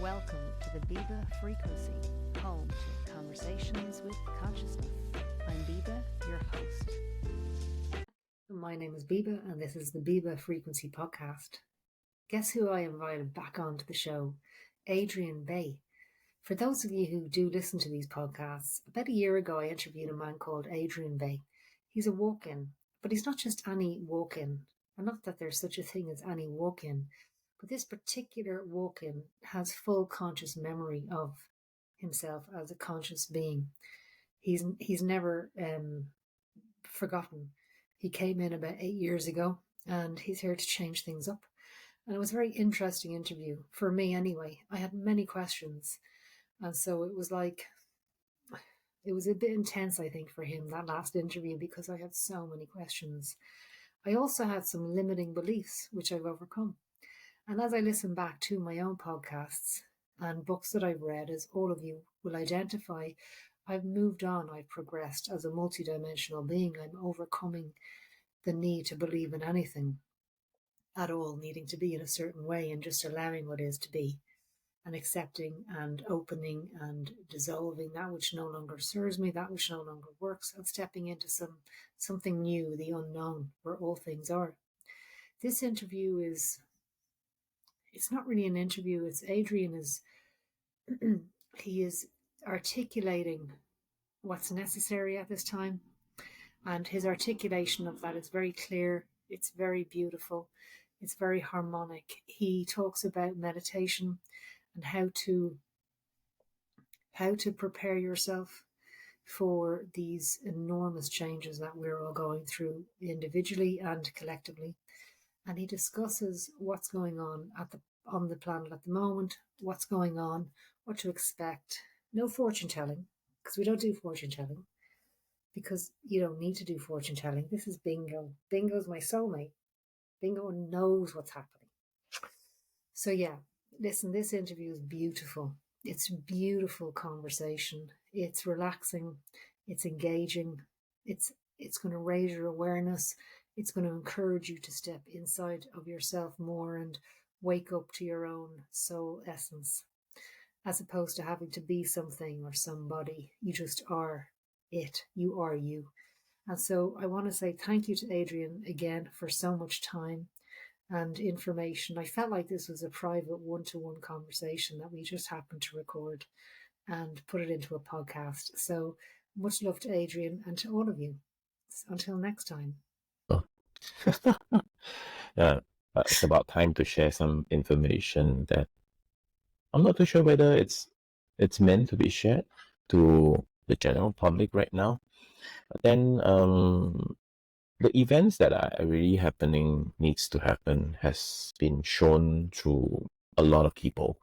Welcome to the Biba frequency, home to conversations with consciousness. I'm Biba, your host. My name is Biba, and this is the Biba Frequency Podcast. Guess who I invited back onto the show? Adrian Bai. For those of you who do listen to these podcasts, about a year ago I interviewed a man called Adrian Bai. He's a walk-in, but he's not just any walk-in, and not that there's such a thing as any walk-in, but this particular walk-in has full conscious memory of himself as a conscious being. He's never forgotten. He came in about 8 years ago, and he's here to change things up. And it was a very interesting interview, for me anyway. I had many questions, and so it was a bit intense, I think, for him, that last interview, because I had so many questions. I also had some limiting beliefs, which I've overcome. And as I listen back to my own podcasts and books that I've read, as all of you will identify, I've moved on, I've progressed as a multidimensional being. I'm overcoming the need to believe in anything at all, needing to be in a certain way, and just allowing what is to be, and accepting and opening and dissolving that which no longer serves me, that which no longer works, and stepping into something new, the unknown, where all things are. This interview it's not really an interview. It's Adrian he is articulating what's necessary at this time, and his articulation of that is very clear. It's very beautiful. It's very harmonic. He talks about meditation and how to prepare yourself for these enormous changes that we're all going through individually and collectively. And he discusses what's going on on the planet at the moment, what's going on, what to expect. No fortune telling, because we don't do fortune telling, because you don't need to do fortune telling. This is bingo. Bingo's my soulmate. Bingo knows what's happening. So yeah, listen, this interview is beautiful. It's a beautiful conversation. It's relaxing. It's engaging. It's going to raise your awareness. It's going to encourage you to step inside of yourself more and wake up to your own soul essence, as opposed to having to be something or somebody. You just are it. You are you. And so I want to say thank you to Adrian again for so much time and information. I felt like this was a private one-to-one conversation that we just happened to record and put it into a podcast. So much love to Adrian and to all of you. Until next time. Yeah, it's about time to share some information that I'm not too sure whether it's meant to be shared to the general public right now. But then the events that are really happening needs to happen has been shown through a lot of people.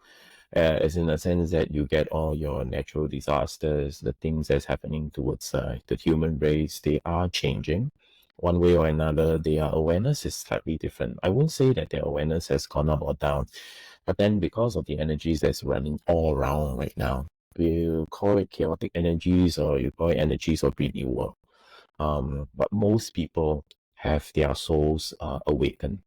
As in a sense that you get all your natural disasters, the things that's happening towards the human race, they are changing. One way or another, their awareness is slightly different. I won't say that their awareness has gone up or down, but then because of the energies that's running all around right now, you call it chaotic energies or you call it energies of renewal. But most people have their souls awakened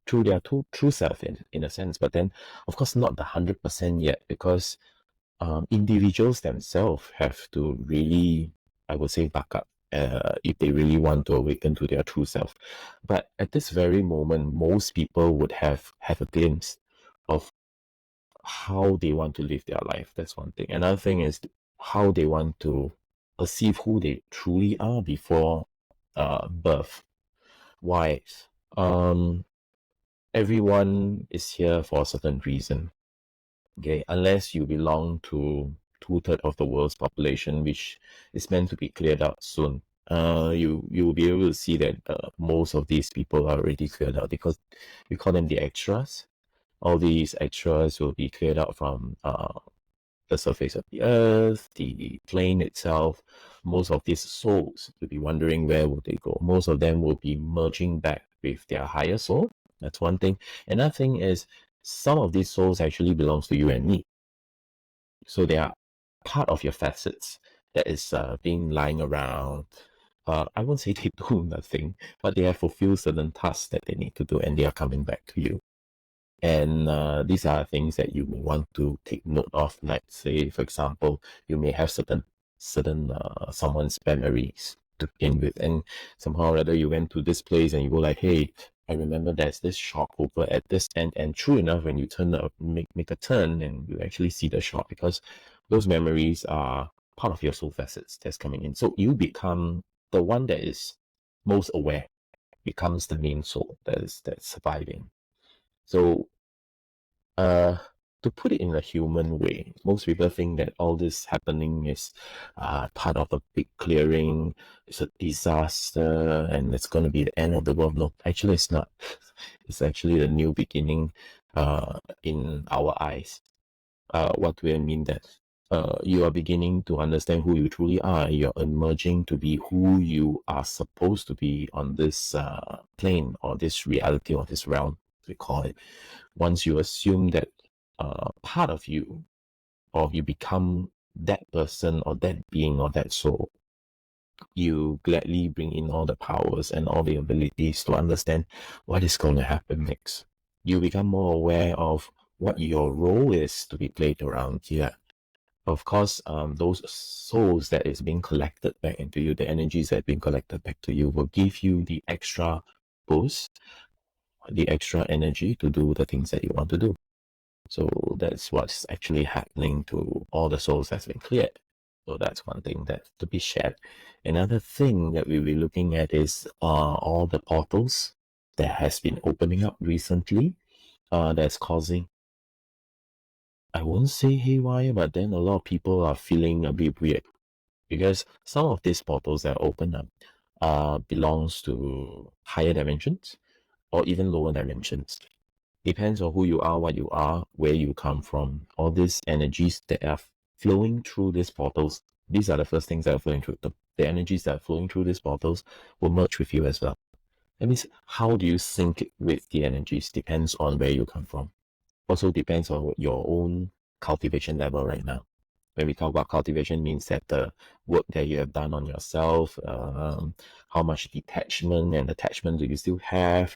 through their true self in a sense, but then of course not the 100% yet, because individuals themselves have to really, I would say, back up if they really want to awaken to their true self. But at this very moment, most people would have a glimpse of how they want to live their life. That's one thing. Another thing is how they want to perceive who they truly are before birth. Why? Everyone is here for a certain reason. Okay, unless you belong to 2/3 of the world's population, which is meant to be cleared out soon. You will be able to see that most of these people are already cleared out, because we call them the extras. All these extras will be cleared out from the surface of the earth, the plane itself. Most of these souls will be wondering where will they go. Most of them will be merging back with their higher soul. That's one thing. Another thing is, some of these souls actually belongs to you and me. So they are part of your facets that is being lying around. I won't say they do nothing, but they have fulfilled certain tasks that they need to do, and they are coming back to you. And these are things that you may want to take note of. Like, say, for example, you may have certain someone's memories to begin with, and somehow or other you went to this place and you go like, hey, I remember there's this shop over at this end, and true enough, when you turn up, make a turn, and you actually see the shop, because those memories are part of your soul facets that's coming in. So you become the one that is most aware, becomes the main soul that's surviving. So, to put it in a human way, most people think that all this happening is part of a big clearing, it's a disaster, and it's going to be the end of the world. No, actually, it's not. It's actually a new beginning in our eyes. What do I mean that? You are beginning to understand who you truly are. You're emerging to be who you are supposed to be on this plane, or this reality, or this realm, we call it. Once you assume that part of you, or you become that person or that being or that soul, you gladly bring in all the powers and all the abilities to understand what is going to happen next. You become more aware of what your role is to be played around here. Of course, those souls that is being collected back into you, the energies that are being collected back to you, will give you the extra boost, the extra energy to do the things that you want to do. So that's what's actually happening to all the souls that's been cleared. So that's one thing that's to be shared. Another thing that we'll be looking at is all the portals that has been opening up recently, that's causing, I won't say haywire, but then a lot of people are feeling a bit weird, because some of these portals that open up belongs to higher dimensions or even lower dimensions. Depends on who you are, what you are, where you come from. All these energies that are flowing through these portals, these are the first things that are flowing through. The energies that are flowing through these portals will merge with you as well. That means, how do you sync with the energies depends on where you come from. Also depends on your own cultivation level right now. When we talk about cultivation, means that the work that you have done on yourself, how much detachment and attachment do you still have,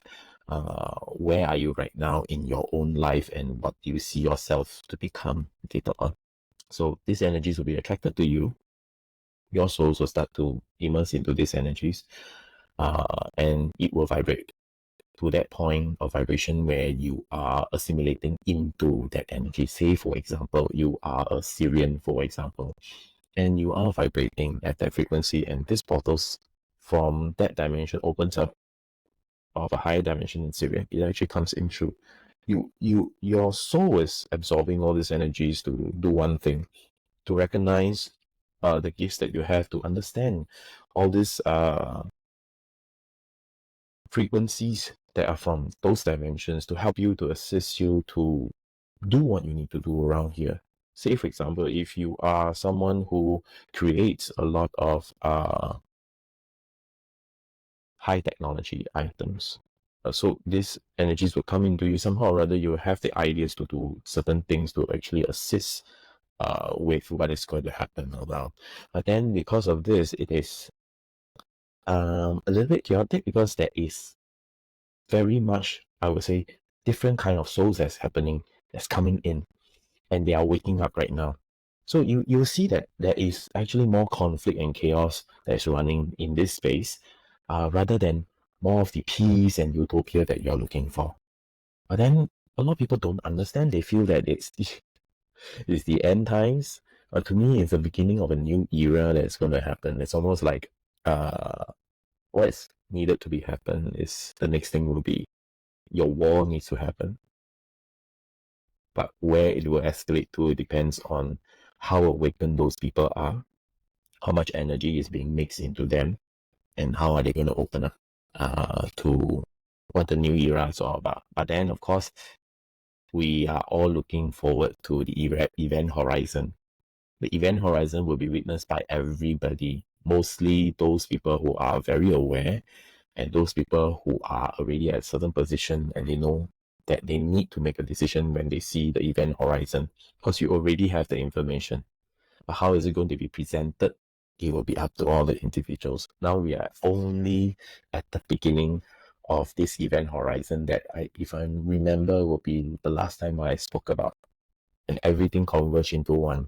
where are you right now in your own life, and what do you see yourself to become later on. So these energies will be attracted to you. Your souls will start to immerse into these energies, and it will vibrate to that point of vibration where you are assimilating into that energy. Say, for example, you are a Syrian, for example, and you are vibrating at that frequency, and these portals from that dimension opens up of a higher dimension in Syria. It actually comes in through your soul is absorbing all these energies to do one thing, to recognize the gifts that you have, to understand all these frequencies that are from those dimensions, to help you, to assist you to do what you need to do around here. Say, for example, if you are someone who creates a lot of high technology items, so these energies will come into you somehow or other. You will have the ideas to do certain things to actually assist with what is going to happen around. But then, because of this, it is a little bit chaotic, because there is very much, I would say, different kind of souls that's happening, that's coming in, and they are waking up right now. So you'll see that there is actually more conflict and chaos that's running in this space, rather than more of the peace and utopia that you're looking for. But then a lot of people don't understand. They feel that it's the end times. To me, it's the beginning of a new era that's going to happen. It's almost like what is needed to be happen is the next thing will be your war needs to happen. But where it will escalate to, it depends on how awakened those people are, how much energy is being mixed into them, and how are they going to open up to what the new era is all about. But then, of course, we are all looking forward to the event horizon. The event horizon will be witnessed by everybody, mostly those people who are very aware, and those people who are already at a certain position, and they know that they need to make a decision when they see the event horizon, because you already have the information. But how is it going to be presented? It will be up to all the individuals. Now we are only at the beginning of this event horizon that if I remember, will be the last time I spoke about, and everything converged into one.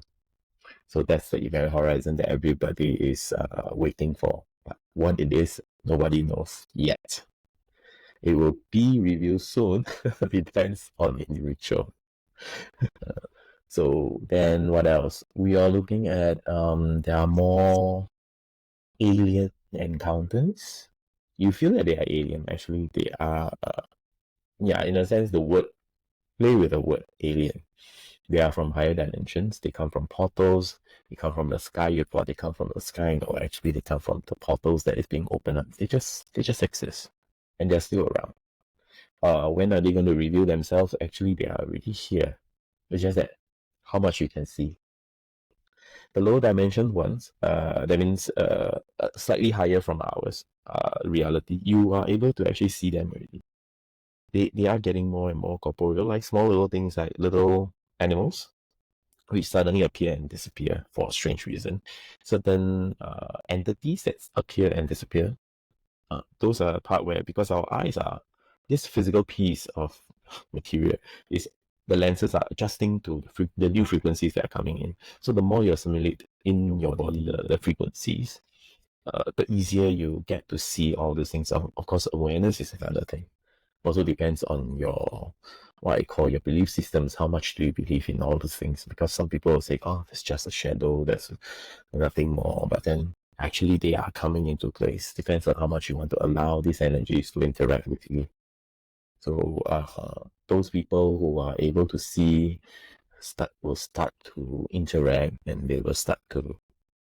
So that's the event horizon that everybody is waiting for. But what it is, nobody knows yet. It will be revealed soon. It depends on the individual. So then what else? We are looking at there are more alien encounters. You feel that they are alien. Actually, they are yeah, in a sense the word, play with the word alien. They are from higher dimensions. They come from portals. They come from the sky. You thought they come from the sky. No, actually they come from the portals that is being opened up. They just exist. And they're still around. When are they going to reveal themselves? Actually, they are already here. It's just that how much you can see. The low dimension ones, that means slightly higher from ours reality, you are able to actually see them already. They are getting more and more corporeal, like small little things like little animals which suddenly appear and disappear for a strange reason. Certain entities that appear and disappear, those are the part where, because our eyes are this physical piece of material, is the lenses are adjusting to the new frequencies that are coming in. So the more you assimilate in your body the frequencies, the easier you get to see all these things. Of course, awareness is another thing. Also depends on your, what I call your belief systems. How much do you believe in all those things? Because some people will say, oh, it's just a shadow, there's nothing more. But then actually they are coming into place. Depends on how much you want to allow these energies to interact with you. So those people who are able to see will start to interact, and they will start to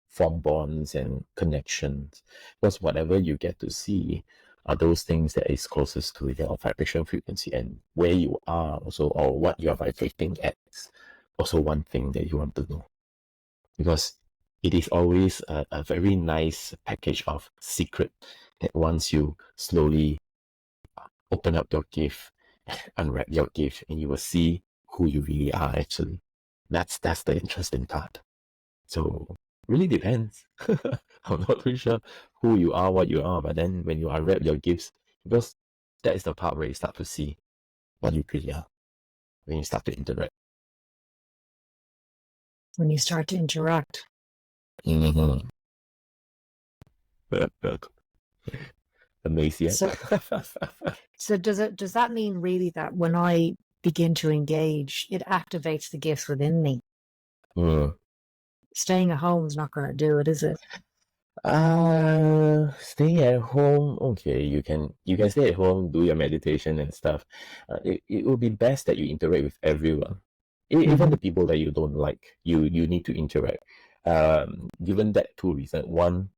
form bonds and connections. Because whatever you get to see are those things that is closest to your vibration frequency, and where you are also, or what you are vibrating at, is also one thing that you want to know. Because it is always a very nice package of secret that once you slowly open up your gift, unwrap your gift, and you will see who you really are actually. That's the interesting part. So really depends. I'm not too sure who you are, what you are, but then when you unwrap your gifts, because that is the part where you start to see what you really are. When you start to interact. When you start to interact. Mm-hmm. Amazing. So does that mean really that when I begin to engage, it activates the gifts within me? Staying at home is not going to do it, is it? Staying at home, okay, you can stay at home, do your meditation and stuff. It will be best that you interact with everyone. Even the people that you don't like, you need to interact. Given that two reasons. One,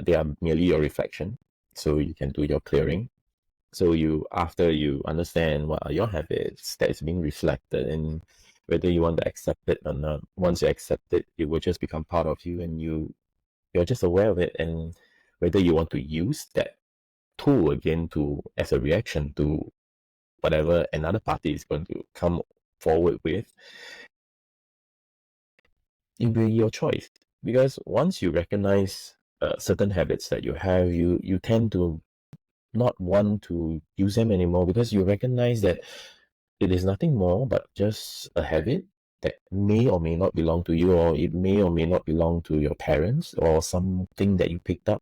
they are merely your reflection, so you can do your clearing. So after you understand what are your habits that is being reflected, and whether you want to accept it or not, once you accept it, it will just become part of you, and you're just aware of it. And whether you want to use that tool again as a reaction to whatever another party is going to come forward with, it will be your choice. Because once you recognize certain habits that you have, you tend to not want to use them anymore, because you recognize that it is nothing more but just a habit that may or may not belong to you, or it may or may not belong to your parents, or something that you picked up.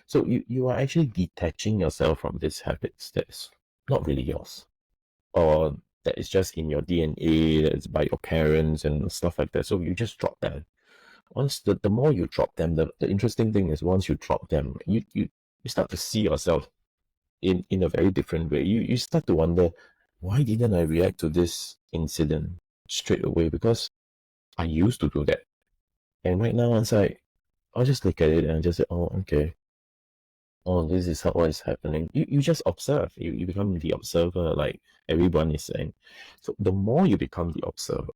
So you are actually detaching yourself from these habits that's not really yours, or that is just in your DNA, that's by your parents and stuff like that. So you just drop them. Once the more you drop them, the interesting thing is, once you drop them, you start to see yourself in a very different way. You start to wonder, why didn't I react to this incident straight away? Because I used to do that. And right now, I'll just look at it and just say, oh, okay. Oh, this is what is happening. You just observe. You become the observer, like everyone is saying. So the more you become the observer,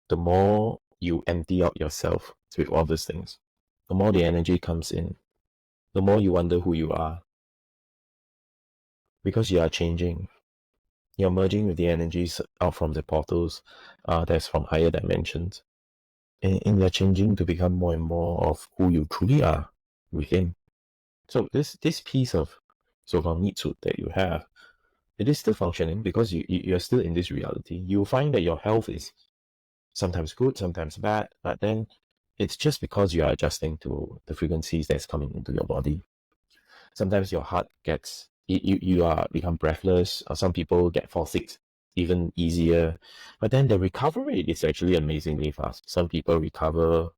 the more you empty out yourself with all these things, the more the energy comes in, the more you wonder who you are. Because you are changing. You're merging with the energies out from the portals that's from higher dimensions. And you're changing to become more and more of who you truly are within. So this piece of so-called meat suit that you have, it is still functioning because you're still in this reality. You'll find that your health is sometimes good, sometimes bad, but then it's just because you are adjusting to the frequencies that's coming into your body. Sometimes your heart gets, you are become breathless, or some people get fall sick even easier, but then the recovery rate is actually amazingly fast. Some people recover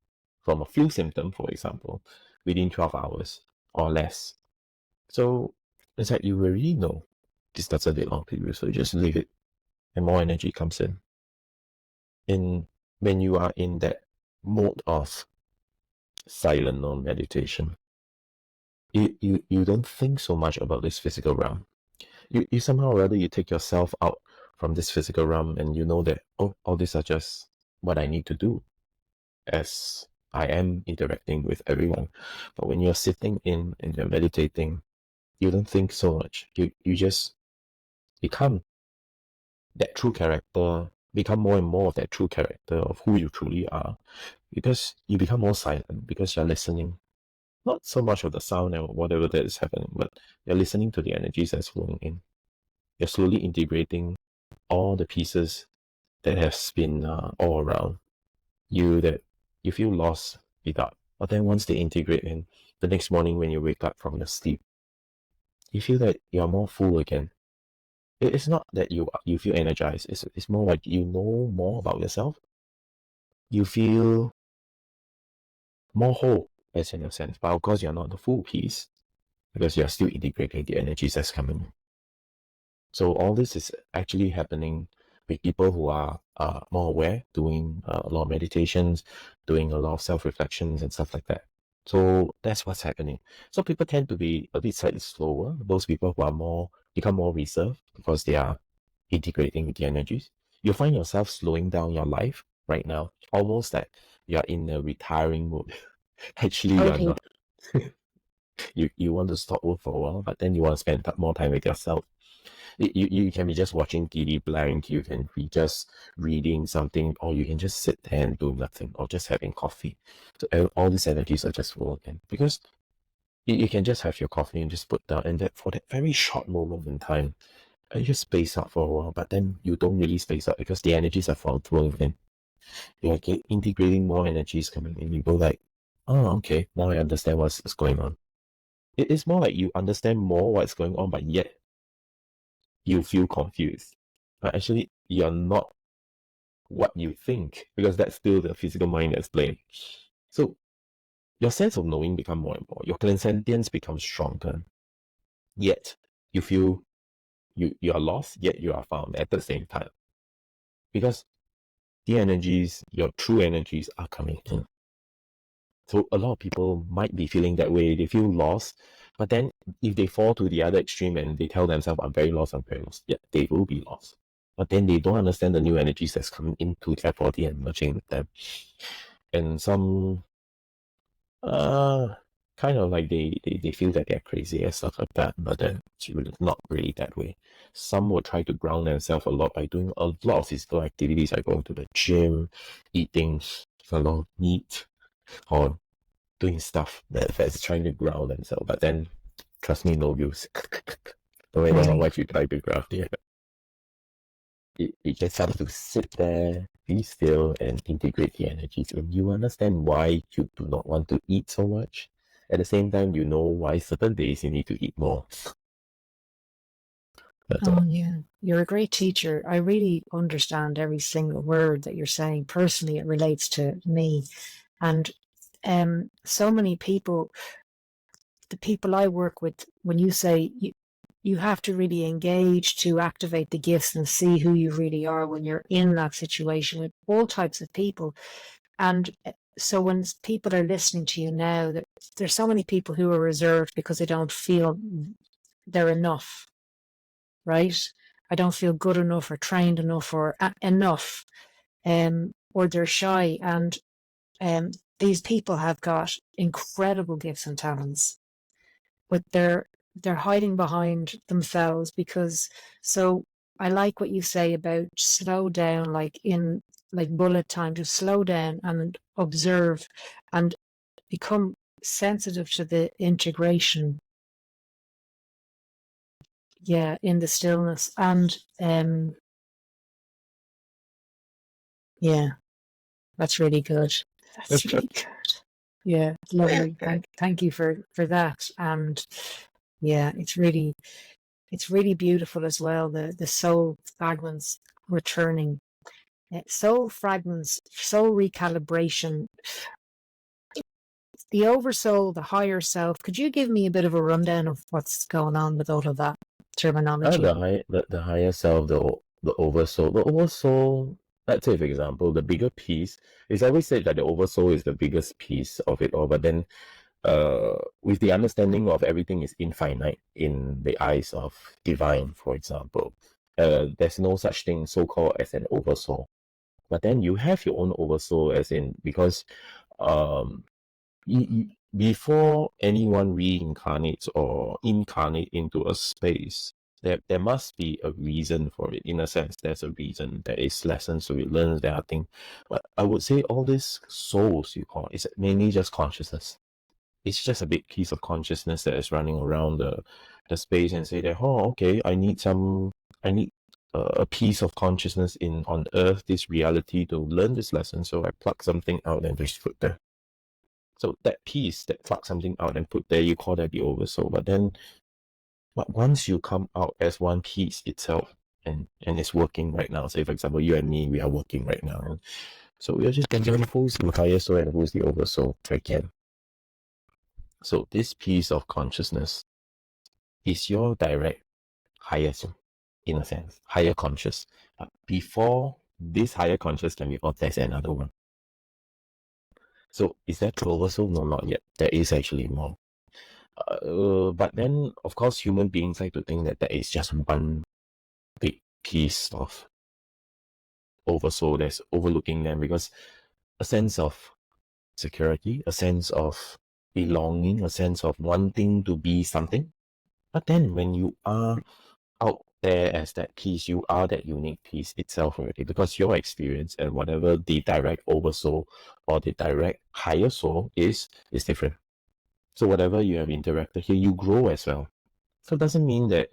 from a flu symptom, for example, within 12 hours or less. So it's like you already know this doesn't belong to you, so you just leave it and more energy comes in. In when you are in that mode of silent or meditation, you don't think so much about this physical realm. You somehow or other you take yourself out from this physical realm and you know that, oh, all these are just what I need to do as I am interacting with everyone. But when you're sitting in and you're meditating, you don't think so much. You just become that true character, become more and more of that true character of who you truly are, because you become more silent, because you're listening. Not so much of the sound and whatever that is happening, but you're listening to the energies that's flowing in. You're slowly integrating all the pieces that has been all around you that you feel lost without. But then once they integrate in, the next morning when you wake up from your sleep, you feel that you're more full again. It's not that you feel energized. It's more like you know more about yourself. You feel more whole, as in a sense. But of course, you're not the full piece because you're still integrating the energies that's coming. So all this is actually happening with people who are more aware, doing a lot of meditations, doing a lot of self-reflections and stuff like that. So that's what's happening. So people tend to be a bit slightly slower. Those people who are become more reserved because they are integrating with the energies. You'll find yourself slowing down your life right now, almost like you're in a retiring mode. Actually, you're Okay. not. You want to stop work for a while, but then you want to spend more time with yourself. You can be just watching TV blank, you can be just reading something, or you can just sit there and do nothing, or just having coffee. So all these energies are just flowing, because you can just have your coffee and just put down, and that for that very short moment in time, you just space out for a while, but then you don't really space out because the energies are flowing in. You're integrating more energies coming in. You go like, oh, okay, now I understand what's going on. It is more like you understand more what's going on, but yet you feel confused. But actually, you're not what you think, because that's still the physical mind that's playing. So your sense of knowing becomes more and more. Your clairsentience becomes stronger. Yet you feel you are lost, yet you are found at the same time. Because the energies, your true energies, are coming in. So a lot of people might be feeling that way. They feel lost. But then if they fall to the other extreme and they tell themselves, I'm very lost, yeah, they will be lost. But then they don't understand the new energies that's coming into their body and merging with them. And some kind of like they feel that they're crazy and stuff like that, but then it's really not really that way. Some will try to ground themselves a lot by doing a lot of physical activities, like going to the gym, eating a lot of meat, or doing stuff that's trying to ground themselves. But then, trust me, no use. No matter how much you try to ground, yeah. You just have to sit there, be still, and integrate the energies. When you understand why you do not want to eat so much, at the same time, you know why certain days you need to eat more. That's all. Yeah. You're a great teacher. I really understand every single word that you're saying. Personally, it relates to me. And so many people, the people I work with, when you say you have to really engage to activate the gifts and see who you really are when you're in that situation with all types of people. And so when people are listening to you now, there's so many people who are reserved because they don't feel they're enough, right? I don't feel good enough or trained enough or enough, or they're shy. And these people have got incredible gifts and talents, but they're hiding behind themselves because. So I like what you say about slow down, like bullet time, to slow down and observe and become sensitive to the integration yeah, in the stillness. And yeah, that's really good. That's really good. Yeah, lovely. Thank you for that. And yeah, it's really beautiful as well. The soul fragments returning. Soul fragments, soul recalibration, the oversoul, the higher self. Could you give me a bit of a rundown of what's going on with all of that terminology? The higher self, the oversoul. The oversoul, let's say for example, the bigger piece is always said that the oversoul is the biggest piece of it all, but then with the understanding of everything is infinite in the eyes of divine, for example, there's no such thing so-called as an oversoul. But then you have your own oversoul, as in because um before anyone reincarnates or incarnate into a space, there must be a reason for it. In a sense, there's a reason. There is lessons to be learned. There are things. But I would say all these souls you call is mainly just consciousness. It's just a big piece of consciousness that is running around the space and say that, oh, okay, I need a piece of consciousness in on Earth, this reality, to learn this lesson. So I pluck something out and just put there. So that piece that pluck something out and put there, you call that the oversoul. But then, once you come out as one piece itself, and it's working right now. Say for example, you and me, we are working right now. So we are just considering who's the higher soul and who's the oversoul again. So this piece of consciousness is your direct higher soul, in a sense, higher conscious. Before this higher conscious can be, oh, there's another one. So is that true oversoul? No, not yet. There is actually more. But then, of course, human beings like to think that there is just one big piece of oversoul that's overlooking them, because a sense of security, a sense of belonging, a sense of wanting to be something. But then when you are out there as that piece, you are that unique piece itself already, because your experience and whatever the direct oversoul or the direct higher soul is different. So whatever you have interacted here, you grow as well. So it doesn't mean that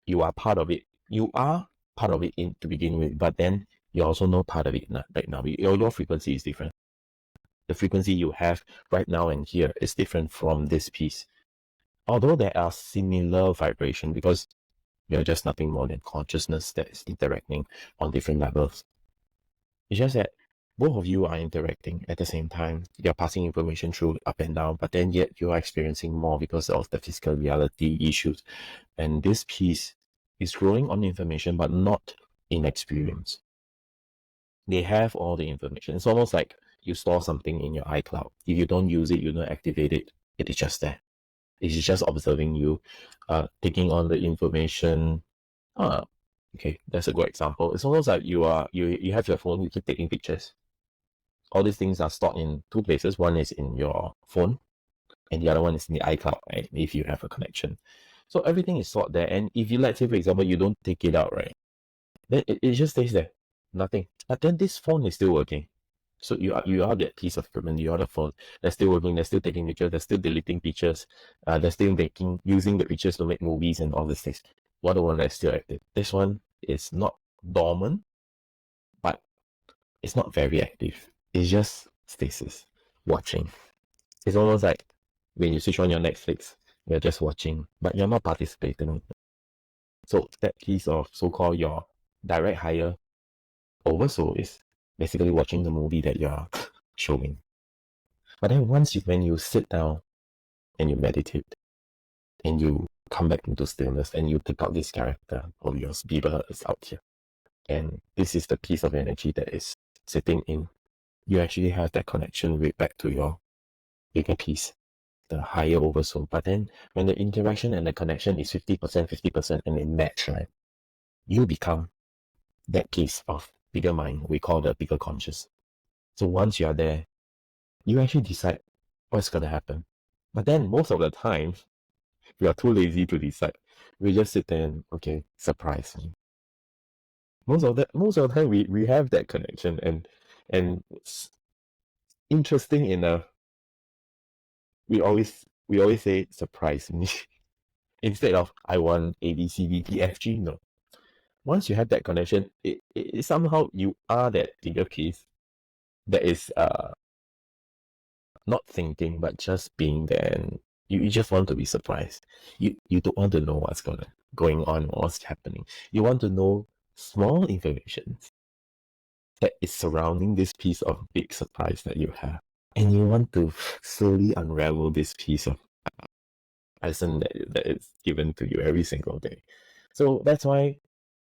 you are part of it. You are part of it to begin with, but then you're also not part of it right now. Your frequency is different. The frequency you have right now and here is different from this piece. Although there are similar vibration, because you're just nothing more than consciousness that is interacting on different levels. It's just that both of you are interacting at the same time. You're passing information through up and down, but then yet you are experiencing more because of the physical reality issues. And this piece is growing on information, but not in experience. They have all the information. It's almost like you store something in your iCloud. If you don't use it, you don't activate it, it is just there. It is just observing you, taking on the information. Okay, that's a good example. It's almost like you have your phone, you keep taking pictures. All these things are stored in two places. One is in your phone, and the other one is in the iCloud, right? If you have a connection. So everything is stored there. And if you, let's say, for example, you don't take it out, right? Then it just stays there. Nothing. But then this phone is still working. So you are that piece of equipment, you are the phone. They're still working, they're still taking pictures, they're still deleting pictures, they're still using the pictures to make movies and all these things. What the one that's still active. This one is not dormant, but it's not very active. It's just stasis, watching. It's almost like when you switch on your Netflix, you're just watching, but you're not participating. So that piece of so-called your direct higher oversoul is basically watching the movie that you're showing. But then when you sit down and you meditate and you come back into stillness and you take out this character of yours, Biba is out here. And this is the piece of energy that is sitting in. You actually have that connection right back to your bigger piece, the higher oversoul. But then when the interaction and the connection is 50%, 50% and they match, right? You become that piece of bigger mind we call the bigger conscious. So once you are there, you actually decide what's going to happen. But then most of the time, we are too lazy to decide. We just sit there and, okay, surprise me. Most of the time we have that connection, and it's interesting enough, we always say surprise me. Instead of I want A, B, C, D, E, F, G, no. Once you have that connection, it somehow you are that bigger piece that is not thinking but just being there, and you just want to be surprised. You don't want to know what's going on, what's happening. You want to know small information that is surrounding this piece of big surprise that you have. And you want to slowly unravel this piece of lesson that is given to you every single day. So that's why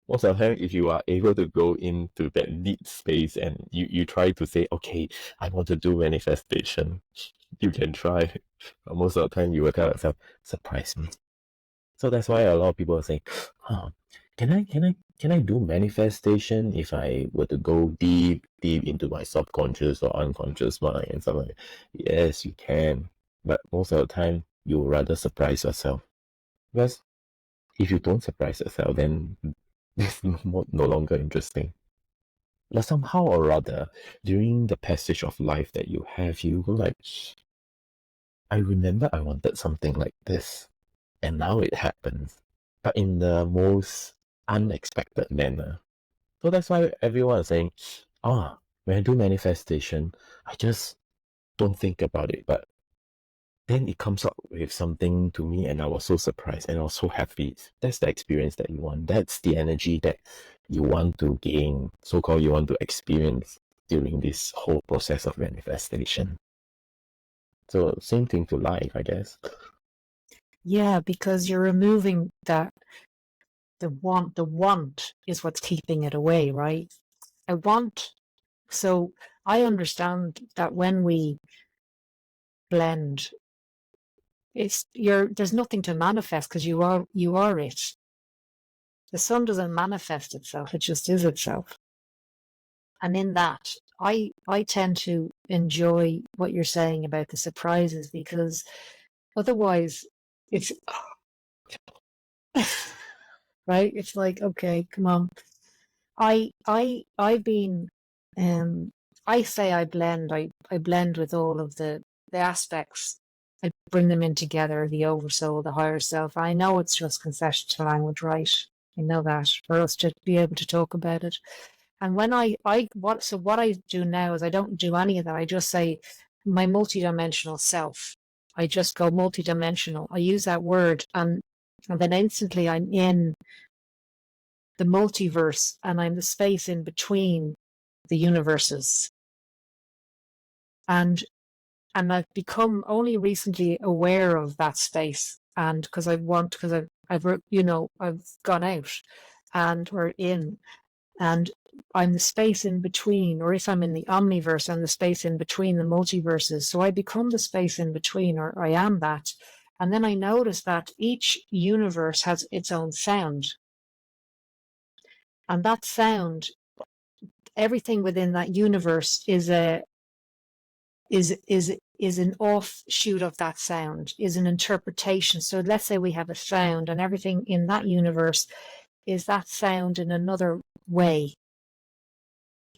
most of the time, if you are able to go into that deep space and you try to say, okay, I want to do manifestation, you can try. But most of the time, you will tell yourself, surprise me. So that's why a lot of people say, can I do manifestation if I were to go deep into my subconscious or unconscious mind and stuff like that? Yes, you can. But most of the time, you would rather surprise yourself. Because if you don't surprise yourself, then it's no longer interesting. But somehow or other, during the passage of life that you have, you go like, I remember I wanted something like this, and now it happens, but in the most unexpected manner. So that's why everyone is saying, when I do manifestation, I just don't think about it, but then it comes up with something to me, and I was so surprised and I was so happy. That's the experience that you want. That's the energy that you want to gain, so-called you want to experience during this whole process of manifestation. So same thing to life, I guess. Yeah, because you're removing that the want is what's keeping it away, right? I want. So I understand that when we blend, there's nothing to manifest because you are it. The sun doesn't manifest itself, it just is itself. And in that, I tend to enjoy what you're saying about the surprises, because otherwise it's right. It's like, okay, come on. I've been I say I blend. I blend with all of the aspects. I bring them in together, the oversoul, the higher self. I know it's just concession to language, right? I know that, for us to be able to talk about it. And when what I do now is I don't do any of that. I just say my multidimensional self. I just go multidimensional. I use that word, and then instantly I'm in the multiverse, and I'm the space in between the universes. And I've become only recently aware of that space, and because I've gone out and we're in, and I'm the space in between, or if I'm in the omniverse, I'm the space in between the multiverses. So I become the space in between, or I am that. And then I notice that each universe has its own sound. And that sound, everything within that universe is an offshoot of that sound, is an interpretation. So let's say we have a sound, and everything in that universe is that sound in another way.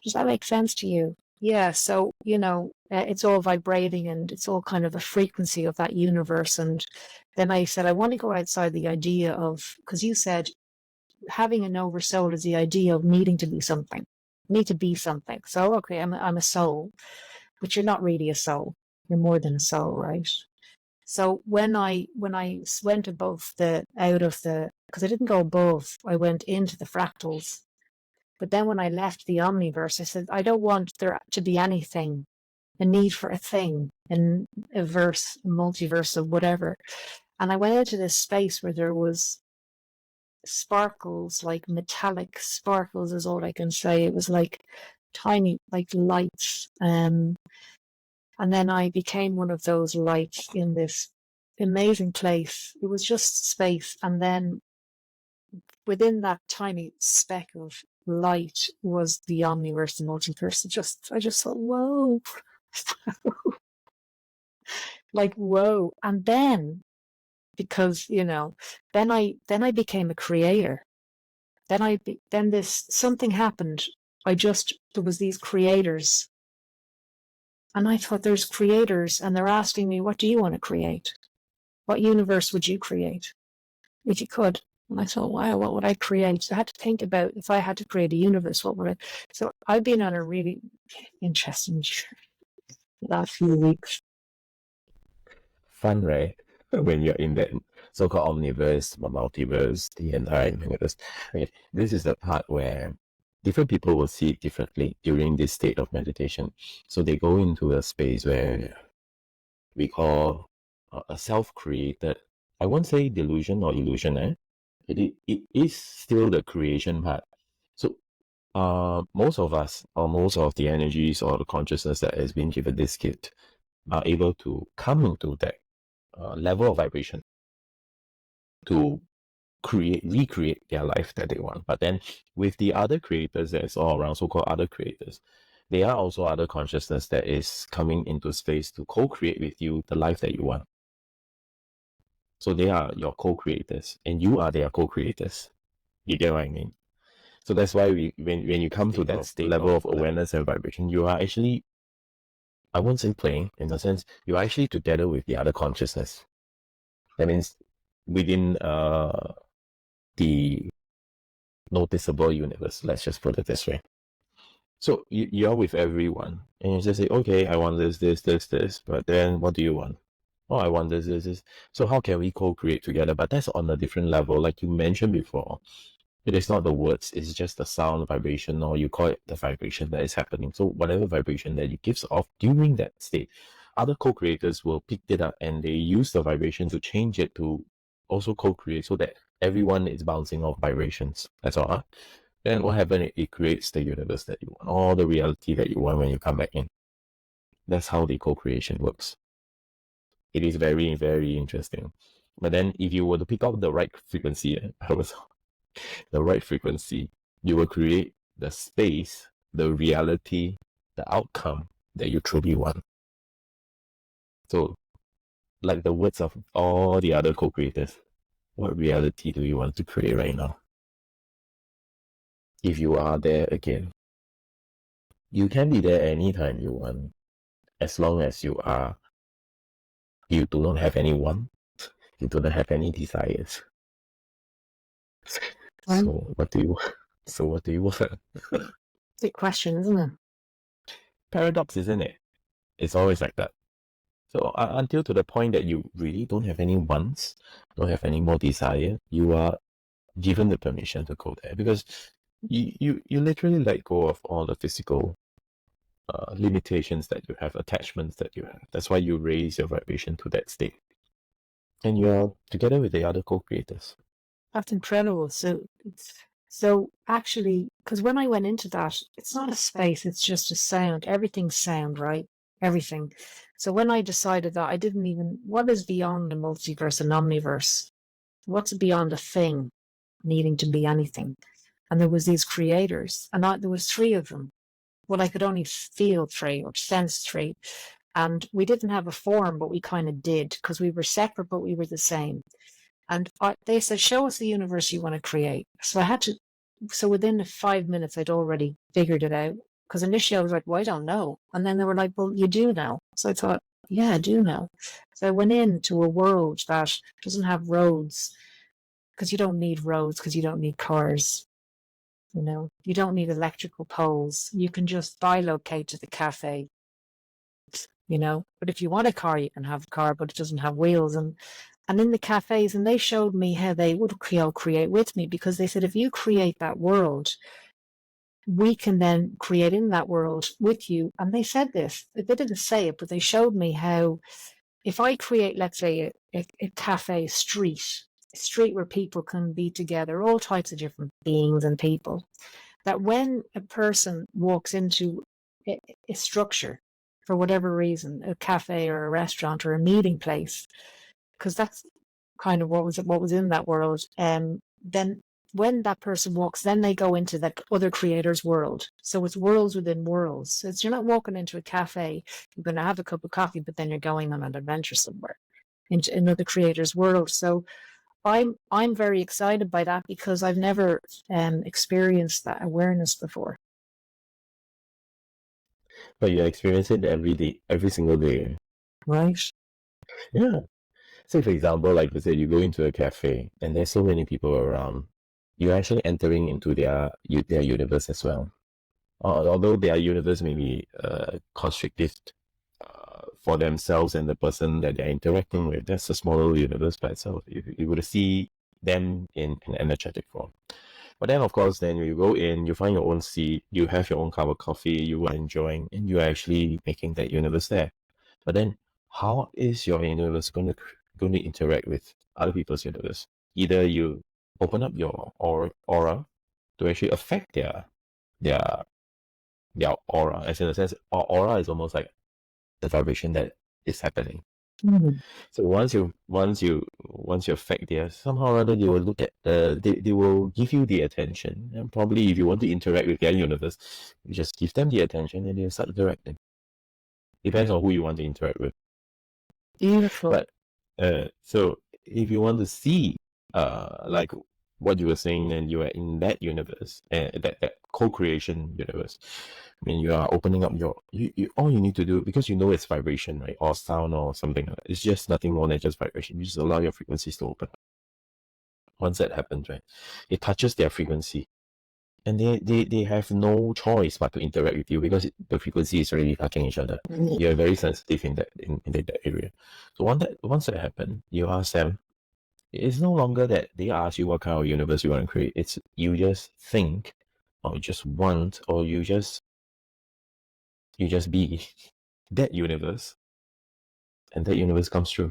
Does that make sense to you? Yeah, so, it's all vibrating, and it's all kind of a frequency of that universe. And then I said, I want to go outside the idea of, because you said having an oversoul is the idea of needing to be something, need to be something. So, okay, I'm a soul, but you're not really a soul. You're more than a soul, right? So when I went above because I didn't go above, I went into the fractals. But then when I left the omniverse, I said, I don't want there to be anything, a need for a thing, in a verse, a multiverse of whatever. And I went into this space where there was sparkles, like metallic sparkles is all I can say. It was like tiny, like lights. And then I became one of those lights in this amazing place. It was just space. And then within that tiny speck of light was the omniverse, the multiverse. I just thought, whoa, like whoa. And then, because then I became a creator. Then this something happened. There was these creators, and I thought, there's creators, and they're asking me, what do you want to create? What universe would you create? if you could. And I thought, wow, what would I create? So I had to think about if I had to create a universe, what would I? So I've been on a really interesting last few weeks. Fun, right? When you're in that so-called omniverse, or multiverse, the entire universe. Okay, this is the part where different people will see it differently during this state of meditation. So they go into a space where we call a self-created, I won't say delusion or illusion, it is still the creation part. So most of us, or most of the energies or the consciousness that has been given this gift, are able to come into that level of vibration to recreate their life that they want. But then with the other creators that's all around, so-called other creators, there are also other consciousness that is coming into space to co-create with you the life that you want. So they are your co-creators, and you are their co-creators. You get what I mean? So that's why when you come to that level of awareness and vibration, you are actually, I won't say playing, in a sense, you are actually together with the other consciousness. That means within the noticeable universe, let's just put it this way. So you're with everyone, and you just say, okay, I want this, but then what do you want? Oh, I want this. So how can we co-create together? But that's on a different level, like you mentioned before. It is not the words, it's just the sound vibration, or you call it the vibration that is happening. So whatever vibration that it gives off during that state, other co-creators will pick it up and they use the vibration to change it to also co-create, so that everyone is bouncing off vibrations. That's all. Then what happens? It creates the universe that you want, all the reality that you want when you come back in. That's how the co-creation works. It is very, very interesting. But then if you were to pick up the right frequency, the right frequency, you will create the space, the reality, the outcome that you truly want. So, like the words of all the other co-creators, what reality do you want to create right now? If you are there again, you can be there anytime you want, as long as you do not have any want, you do not have any desires. So what do you want? Big question, isn't it? Paradox, isn't it? It's always like that. So until to the point that you really don't have any wants, don't have any more desire, you are given the permission to go there, because you literally let go of all the physical limitations that you have, attachments that you have. That's why you raise your vibration to that state, and you're together with the other co-creators. That's incredible. So actually, because when I went into that, it's not a space, it's just a sound. Everything's sound, right? Everything. So when I decided that, I didn't even, what is beyond a multiverse, an omniverse? What's beyond a thing needing to be anything? And there was these creators, and there was three of them. Well, I could only feel three or sense three. And we didn't have a form, but we kind of did, because we were separate, but we were the same. And they said, show us the universe you want to create. So within 5 minutes, I'd already figured it out. Because initially I was like, well, I don't know. And then they were like, well, you do know. So I thought, yeah, I do know. So I went into a world that doesn't have roads, because you don't need roads, because you don't need cars. You don't need electrical poles. You can just bilocate to the cafe, But if you want a car, you can have a car, but it doesn't have wheels. And in the cafes, and they showed me how they would create with me, because they said, if you create that world, we can then create in that world with you. And they said this, they didn't say it, but they showed me how, if I create, let's say, a cafe street, a street where people can be together, all types of different beings and people, that when a person walks into a structure, for whatever reason, a cafe or a restaurant or a meeting place, because that's kind of what was in that world. Then when that person walks, then they go into that other creator's world. So it's worlds within worlds. So you're not walking into a cafe, you're going to have a cup of coffee, but then you're going on an adventure somewhere into another creator's world. So I'm very excited by that, because I've never experienced that awareness before. But you experience it every day, every single day. Right. Yeah. Say for example, like I said, you go into a cafe and there's so many people around, you're actually entering into their universe as well. Although their universe may be constrictive for themselves and the person that they're interacting with, that's a smaller universe by itself. You would see them in an energetic form. But then, of course, then you go in, you find your own seat, you have your own cup of coffee, you are enjoying, and you are actually making that universe there. But then, how is your universe going to interact with other people's universe? Either you open up your aura to actually affect their their aura, as in a sense, our aura is almost like the vibration that is happening. Mhm. So once you affect theirs, somehow or other they will look at they will give you the attention, and probably if you want to interact with their universe, you just give them the attention and they'll start interacting. Depends on who you want to interact with. Beautiful. But so if you want to see like what you were saying, and you are in that universe, that co-creation universe, I mean, you are opening up you all you need to do, because you know it's vibration, right, or sound or something like that. It's just nothing more than just vibration. You just allow your frequencies to open up. Once that happens, right, it touches their frequency, and they have no choice but to interact with you, because the frequency is already touching each other. You're very sensitive in that area. So once that happens, you ask them. It's no longer that they ask you what kind of universe you want to create. It's you just think, or you just want, or you just be that universe, and that universe comes true.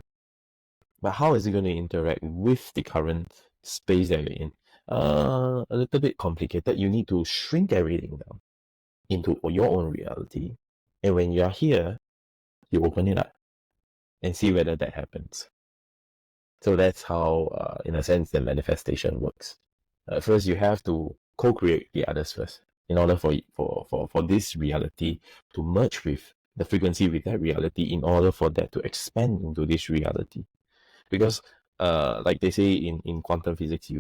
But how is it going to interact with the current space that you're in? A little bit complicated. You need to shrink everything down into your own reality, and when you are here, you open it up and see whether that happens. So that's how, in a sense, the manifestation works. First, you have to co-create the others first, in order for this reality to merge with the frequency with that reality, in order for that to expand into this reality. Because, like they say in quantum physics,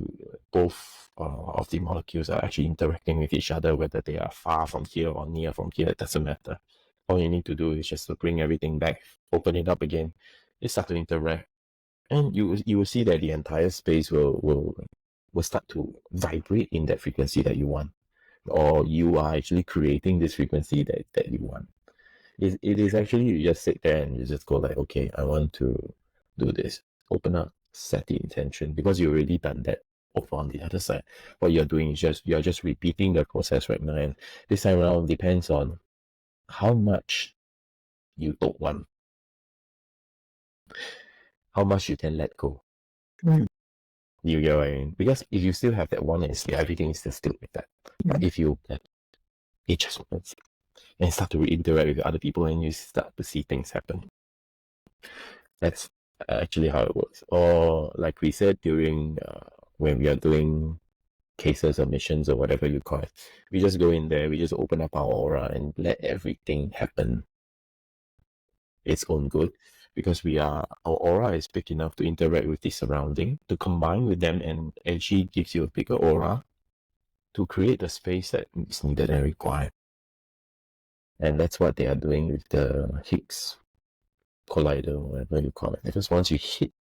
both of the molecules are actually interacting with each other, whether they are far from here or near from here, it doesn't matter. All you need to do is just to bring everything back, open it up again, it start to interact, and you will see that the entire space will start to vibrate in that frequency that you want, or you are actually creating this frequency that you want. It is actually, you just sit there and you just go like, okay, I want to do this. Open up, set the intention, because you already done that over on the other side. What you're doing is you're just repeating the process right now, and this time around depends on how much you don't want, how much you can let go. You get what I mean? Because if you still have that oneness, everything is still with that. But if you it just opens and start to interact with other people, and you start to see things happen. That's actually how it works. Or like we said during when we are doing cases or missions or whatever you call it, we just go in there, we just open up our aura and let everything happen its own good, because our aura is big enough to interact with the surrounding, to combine with them, and actually gives you a bigger aura to create the space that is needed and required. And that's what they are doing with the Higgs collider, whatever you call it. Because once you hit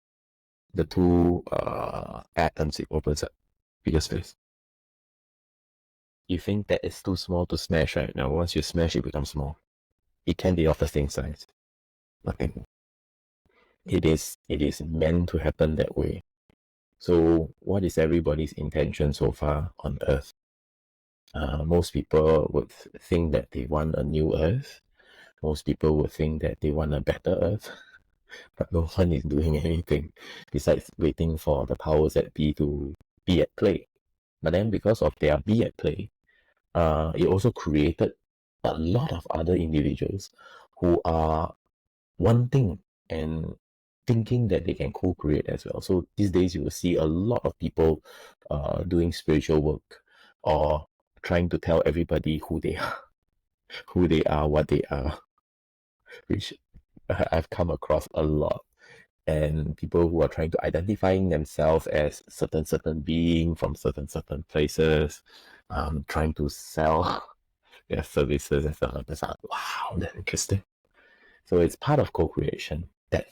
the two atoms, it opens up bigger space. You think that it's too small to smash right now. Once you smash, it becomes small. It can be of the same size. Nothing. It is meant to happen that way. So what is everybody's intention so far on Earth? Most people would think that they want a new Earth. Most people would think that they want a better Earth. But no one is doing anything besides waiting for the powers that be to be at play. But then because of their be at play, it also created a lot of other individuals who are wanting and thinking that they can co-create as well. So these days you will see a lot of people doing spiritual work, or trying to tell everybody who they are, what they are, which I've come across a lot. And people who are trying to identifying themselves as certain being from certain places, trying to sell their services and stuff like that. Wow, that's interesting. So it's part of co-creation, that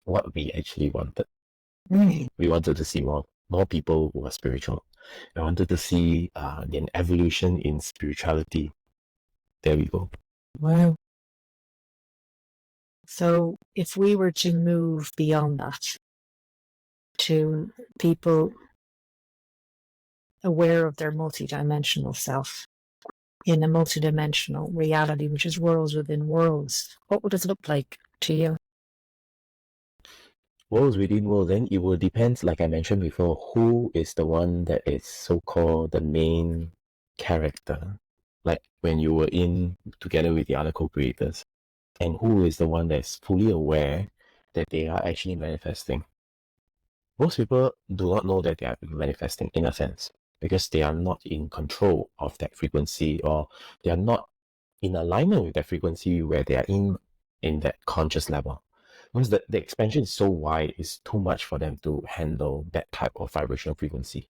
what we actually wanted. Mm. We wanted to see more people who are spiritual. I wanted to see an evolution in spirituality. There we go. Wow. So if we were to move beyond that to people aware of their multidimensional self in a multidimensional reality, which is worlds within worlds, what would it look like to you? Worlds within worlds, then it will depend, like I mentioned before, who is the one that is so-called the main character. Like when you were in together with the other co-creators, and who is the one that's fully aware that they are actually manifesting. Most people do not know that they are manifesting in a sense because they are not in control of that frequency, or they are not in alignment with that frequency where they are in that conscious level. Because the expansion is so wide, it's too much for them to handle that type of vibrational frequency.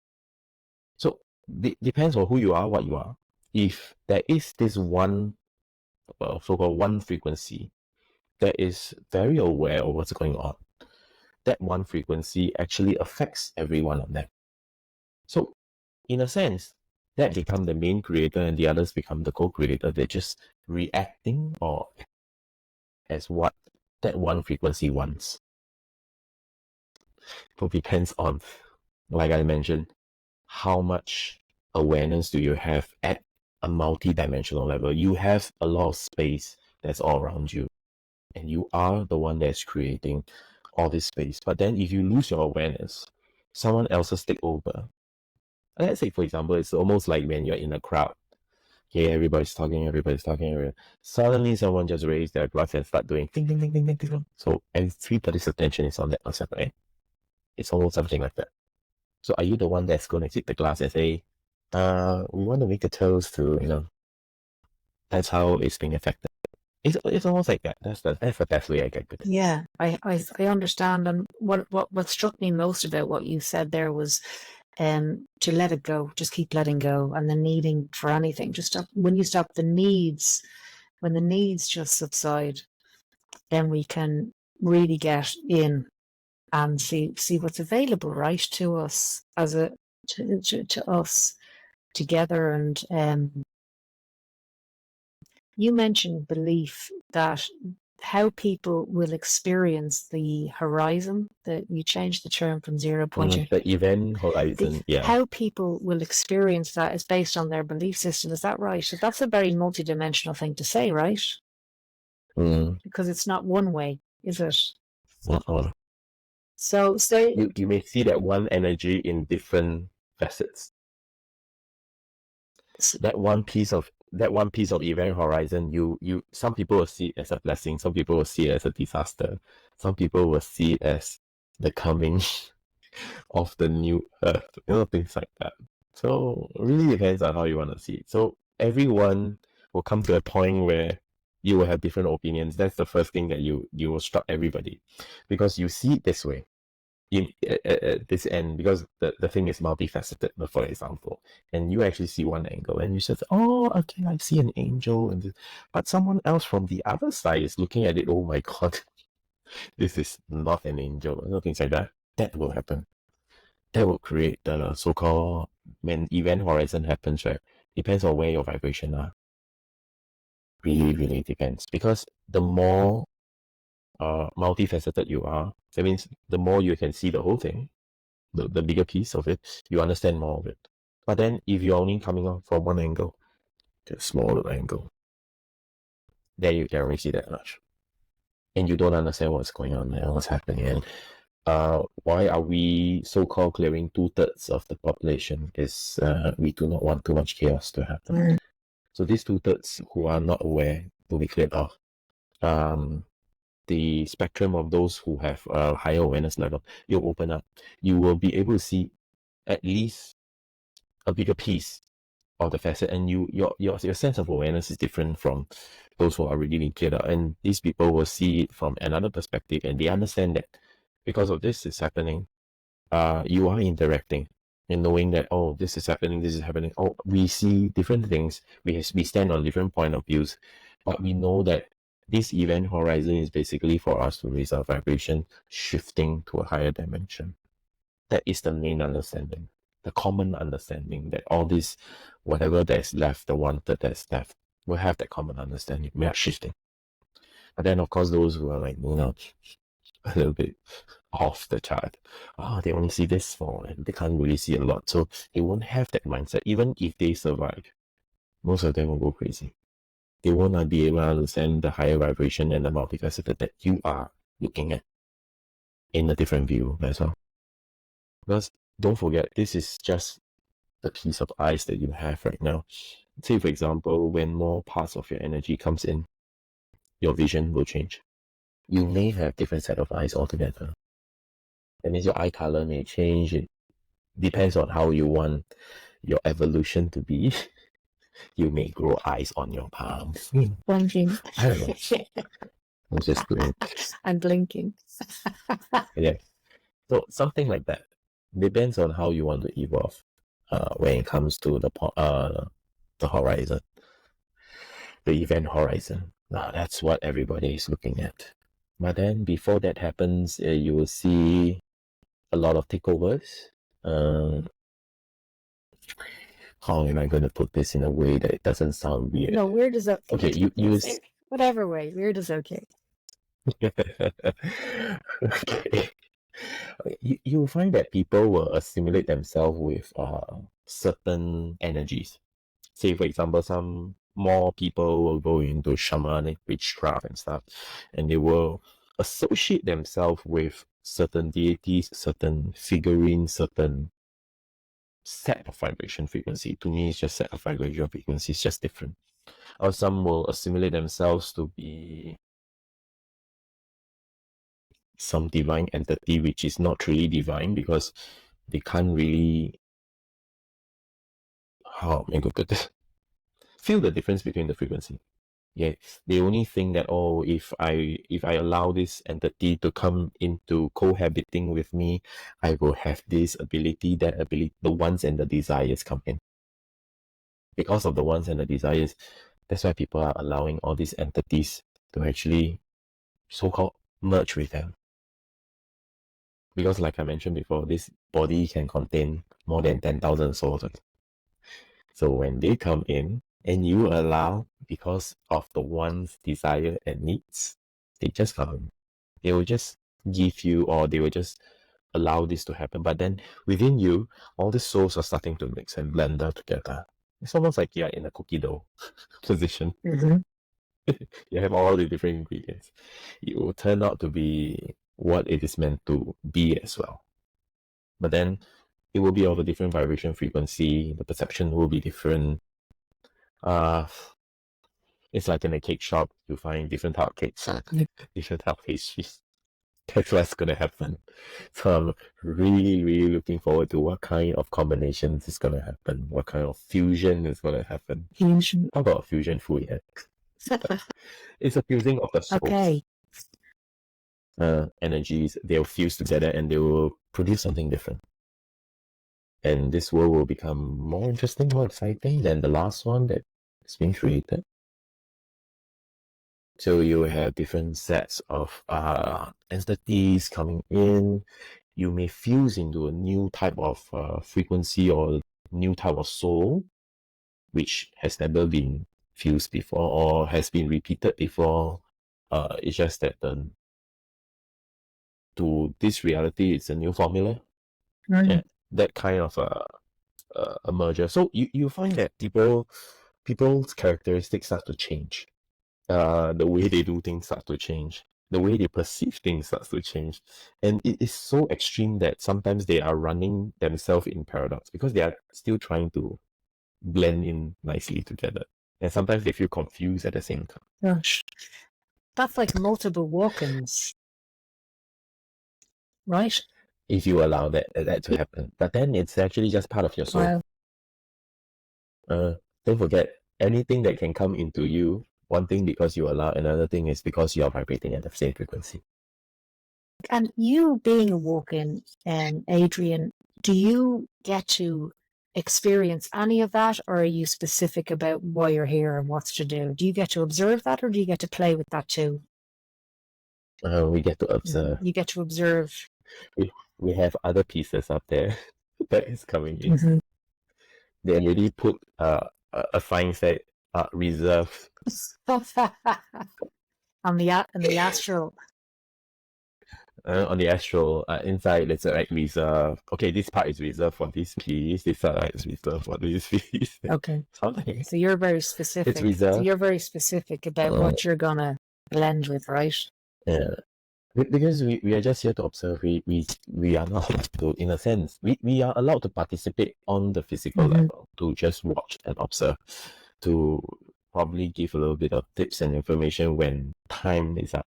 So it depends on who you are, what you are. If there is this one, so-called one frequency that is very aware of what's going on, that one frequency actually affects every one of them. So in a sense, that become the main creator and the others become the co-creator. They're just reacting or as what that one frequency wants. It depends on, like I mentioned, how much awareness do you have at a multi-dimensional level. You have a lot of space that's all around you, and you are the one that's creating all this space. But then if you lose your awareness, someone else's take over. Let's say, for example, it's almost like when you're in a crowd. Okay, everybody's talking. Suddenly someone just raised their glass and start doing ding, ding, ding, ding, ding, ding. So everybody's attention is on that person, right? It's almost something like that. So are you the one that's going to take the glass and say, we want to make a toast to, that's how it's being affected. It's almost like that. That's the best way I can put it. Yeah, I understand. And what struck me most about what you said there was to let it go, just keep letting go, and the needing for anything. Just stop when you stop the needs, when the needs just subside, then we can really get in and see what's available, right, to us as to us together. And you mentioned belief, that how people will experience the horizon, that you changed the term from 0 point. The event horizon, yeah. How people will experience that is based on their belief system. Is that right? So that's a very multidimensional thing to say, right? Because it's not one way, is it? So you may see that one energy in different facets. That one piece of event horizon, you some people will see it as a blessing, some people will see it as a disaster, some people will see it as the coming of the new earth, things like that. So it really depends on how you want to see it. So everyone will come to a point where you will have different opinions. That's the first thing that you will struck everybody, because you see it this way at this end, because the thing is multifaceted, for example, and you actually see one angle and you say, oh, okay, I see an angel, but someone else from the other side is looking at it, oh my god, this is not an angel, things like that. That will happen. That will create the so-called, when event horizon happens, right? Depends on where your vibration are. Really, really depends, because the more multifaceted you are, that means the more you can see the whole thing, the bigger piece of it, you understand more of it. But then if you're only coming out from one angle, the smaller angle, then you can only see that much, and you don't understand what's going on and what's happening. And why are we so-called clearing 2/3 of the population? Is we do not want too much chaos to happen. So these 2/3 who are not aware will be cleared off. The spectrum of those who have a higher awareness level, you'll open up. You will be able to see at least a bigger piece of the facet, and your sense of awareness is different from those who are already cleared out. And these people will see it from another perspective, and they understand that because of this is happening, you are interacting and knowing that, oh, this is happening, oh, we see different things, we stand on different point of views, but we know that This event horizon is basically for us to raise our vibration, shifting to a higher dimension. That is the main understanding, the common understanding that all this, whatever that's left, the wanted that's left, will have that common understanding. We are shifting. But then, of course, those who are like, a little bit off the chart, they only see this small and they can't really see a lot. So they won't have that mindset. Even if they survive, most of them will go crazy. They will not be able to understand the higher vibration and the multifaceted that you are looking at in a different view as well. Because don't forget, this is just the piece of ice that you have right now. Say, for example, when more parts of your energy comes in, your vision will change. You may have different set of eyes altogether. That means your eye color may change. It depends on how you want your evolution to be. You may grow eyes on your palms. Blinking. I don't know. I'm just doing. I'm blinking. Yeah. So something like that. Depends on how you want to evolve when it comes to the horizon. The event horizon. Now that's what everybody is looking at. But then before that happens, you will see a lot of takeovers. How am I going to put this in a way that it doesn't sound weird? No, weird is okay. Okay, you whatever way, weird is okay. Okay. You will find that people will assimilate themselves with certain energies. Say, for example, some more people will go into shamanic witchcraft and stuff, and they will associate themselves with certain deities, certain figurines, certain set of vibration frequency. To me, it's just set of vibration frequency. It's just different. Or some will assimilate themselves to be some divine entity, which is not truly divine because they can't really, how am I going to put this? Feel the difference between the frequency. Yeah, they only think that, if I allow this entity to come into cohabiting with me, I will have this ability, that ability, the wants and the desires come in. Because of the wants and the desires, that's why people are allowing all these entities to actually so-called merge with them. Because like I mentioned before, this body can contain more than 10,000 souls. So when they come in and you allow, because of the wants, desire, and needs, they just come in. They will just give you, or they will just allow this to happen. But then within you, all the souls are starting to mix and blend together. It's almost like you're in a cookie dough position. Mm-hmm. You have all the different ingredients. It will turn out to be what it is meant to be as well. But then it will be of a different vibration frequency. The perception will be different. It's like in a cake shop, you find different type of cakes, different type of pastries. That's what's gonna happen. So I'm really, really looking forward to what kind of combinations is gonna happen, what kind of fusion is gonna happen. Fusion. How about fusion food? Yeah? It's a fusing of the souls. Okay. Energies, they'll fuse together and they will produce something different. And this world will become more interesting, more exciting than the last one that's been created. So you have different sets of entities coming in. You may fuse into a new type of frequency or new type of soul, which has never been fused before or has been repeated before. It's just that to this reality, it's a new formula. Right. Yeah, that kind of a merger. So you find that people's characteristics start to change. The way they do things starts to change. The way they perceive things starts to change. And it is so extreme that sometimes they are running themselves in paradox because they are still trying to blend in nicely together. And sometimes they feel confused at the same time. Gosh. That's like multiple walk-ins. Right? If you allow that to happen. But then it's actually just part of your soul. Wow. Don't forget, anything that can come into you, one thing because you allow, another thing is because you are vibrating at the same frequency. And you being a walk-in, Adrian, do you get to experience any of that, or are you specific about why you're here and what's to do? Do you get to observe that, or do you get to play with that too? We get to observe. You get to observe. We have other pieces up there that is coming in. They already put a sign said reserved. On the astral. On the astral, inside it's like reserved. Okay, this part is reserved for this piece. This part is reserved for this piece. Okay. Something. So you're very specific. It's reserved. So you're very specific about what you're gonna blend with, right? Yeah. Because we are just here to observe. We are not allowed to, in a sense, we are allowed to participate on the physical level, to just watch and observe, to probably give a little bit of tips and information when time is up,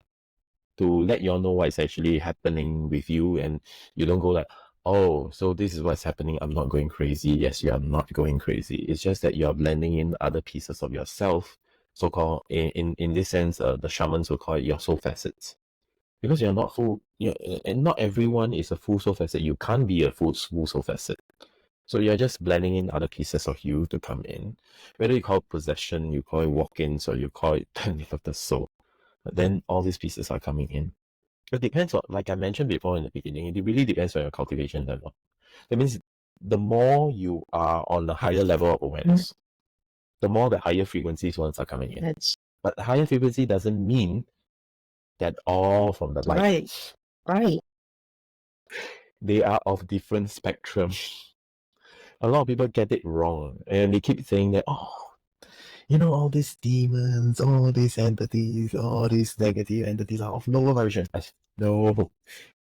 to let you all know what is actually happening with you, and you don't go like, oh, so this is what's happening, I'm not going crazy. Yes, you are not going crazy. It's just that you are blending in other pieces of yourself, so-called, in this sense, the shamans will call it your soul facets. Because you're not full, and not everyone is a full soul facet. You can't be a full soul facet. So you're just blending in other pieces of you to come in. Whether you call it possession, you call it walk-ins, or you call it turning of the soul. But then all these pieces are coming in. It depends on, like I mentioned before in the beginning, it really depends on your cultivation level. That means the more you are on a higher level of awareness, the more the higher frequencies ones are coming in. But higher frequency doesn't mean that all from the light. Right. They are of different spectrum. A lot of people get it wrong, and they keep saying that, oh, all these demons, all these entities, all these negative entities are of lower vibration. No,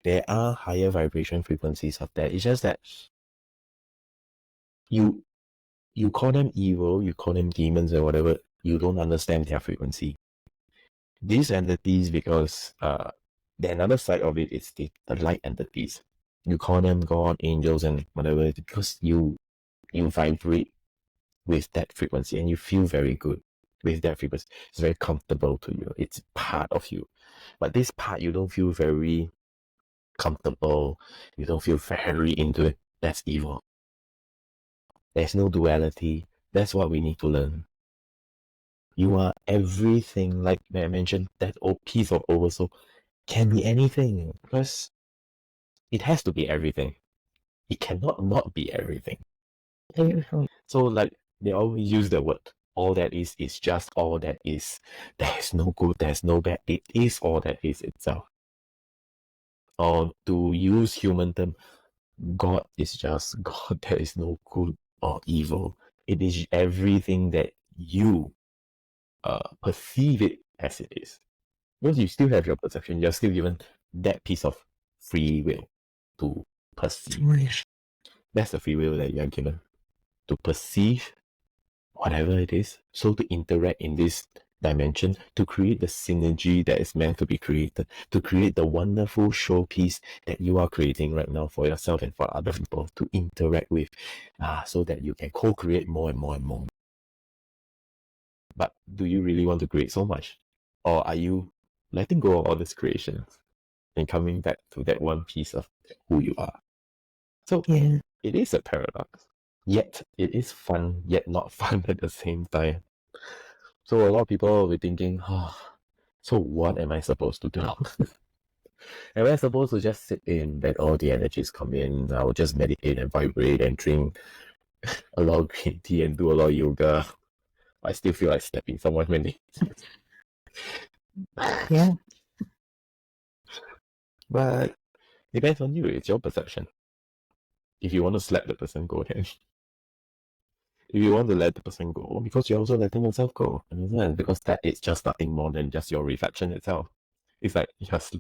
there are higher vibration frequencies of that. It's just that you call them evil, you call them demons or whatever, you don't understand their frequency. These entities, because the another side of it is the light entities. You call them God, angels, and whatever, because you vibrate with that frequency and you feel very good with that frequency. It's very comfortable to you. It's part of you. But this part, you don't feel very comfortable. You don't feel very into it. That's evil. There's no duality. That's what we need to learn. You are everything, like I mentioned, that old piece of oversoul can be anything, because it has to be everything. It cannot not be everything. So like they always use the word, all that is just all that is. There's no good, there's no bad. It is all that is itself. Or to use human term, God is just God. There is no good or evil. It is everything that you perceive it as it is. Because you still have your perception, you're still given that piece of free will to perceive. That's the free will that you're given, to perceive whatever it is. So to interact in this dimension, to create the synergy that is meant to be created, to create the wonderful showpiece that you are creating right now for yourself and for other people to interact with, so that you can co-create more and more and more. But do you really want to create so much? Or are you letting go of all these creations and coming back to that one piece of who you are? So it is a paradox. Yet it is fun, yet not fun at the same time. So a lot of people will be thinking, so what am I supposed to do? Am I supposed to just sit in, let all the energies come in? I will just meditate and vibrate and drink a lot of green tea and do a lot of yoga. I still feel like slapping someone when they... Yeah. But depends on you. It's your perception. If you want to slap the person, go ahead. If you want to let the person go, because you're also letting yourself go. Because that is just nothing more than just your reflection itself. It's like just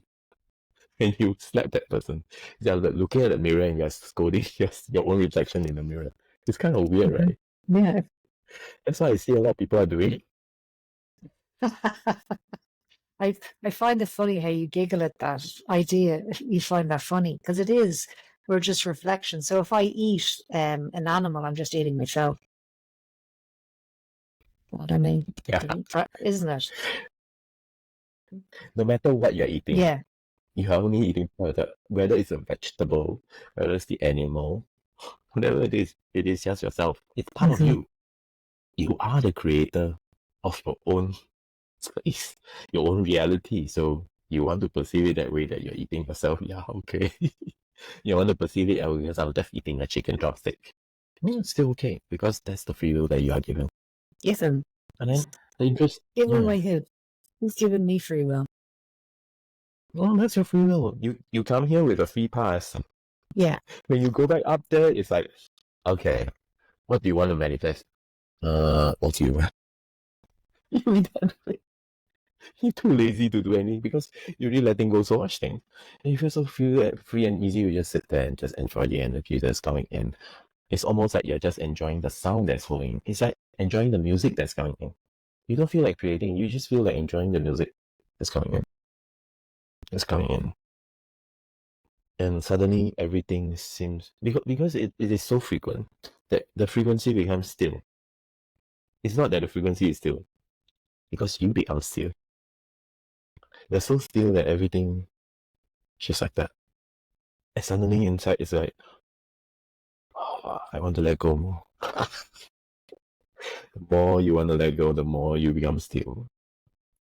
when you slap that person, you're looking at the mirror and you're scolding your own reflection in the mirror. It's kind of weird, right? Yeah. That's why I see a lot of people are doing it. I find it funny how you giggle at that idea. You find that funny because it is. We're just reflection. So if I eat an animal, I'm just eating myself. What I mean, isn't it? No matter what you're eating, you are only eating whether it's a vegetable, whether it's the animal, whatever it is just yourself. It's part of you. You are the creator of your own space, your own reality. So you want to perceive it that way, that you're eating yourself. Yeah, okay. You want to perceive it, oh, because I'm just eating a chicken drumstick. It's still okay, because that's the free will that you are given. Ethan, And then the interest. give him my head. Who's giving me free will? Well, that's your free will. You come here with a free pass. Yeah. When you go back up there, it's like, okay, what do you want to manifest? What do you want? You're too lazy to do anything because you're really letting go so much things. And you feel so free and easy. You just sit there and just enjoy the energy that's coming in. It's almost like you're just enjoying the sound that's flowing. It's like enjoying the music that's coming in. You don't feel like creating. You just feel like enjoying the music that's coming in. It's coming in. And suddenly everything seems, because it is so frequent that the frequency becomes still. It's not that the frequency is still, because you become still. They're so still that everything just like that. And suddenly inside it's like, oh, I want to let go more. The more you want to let go, the more you become still.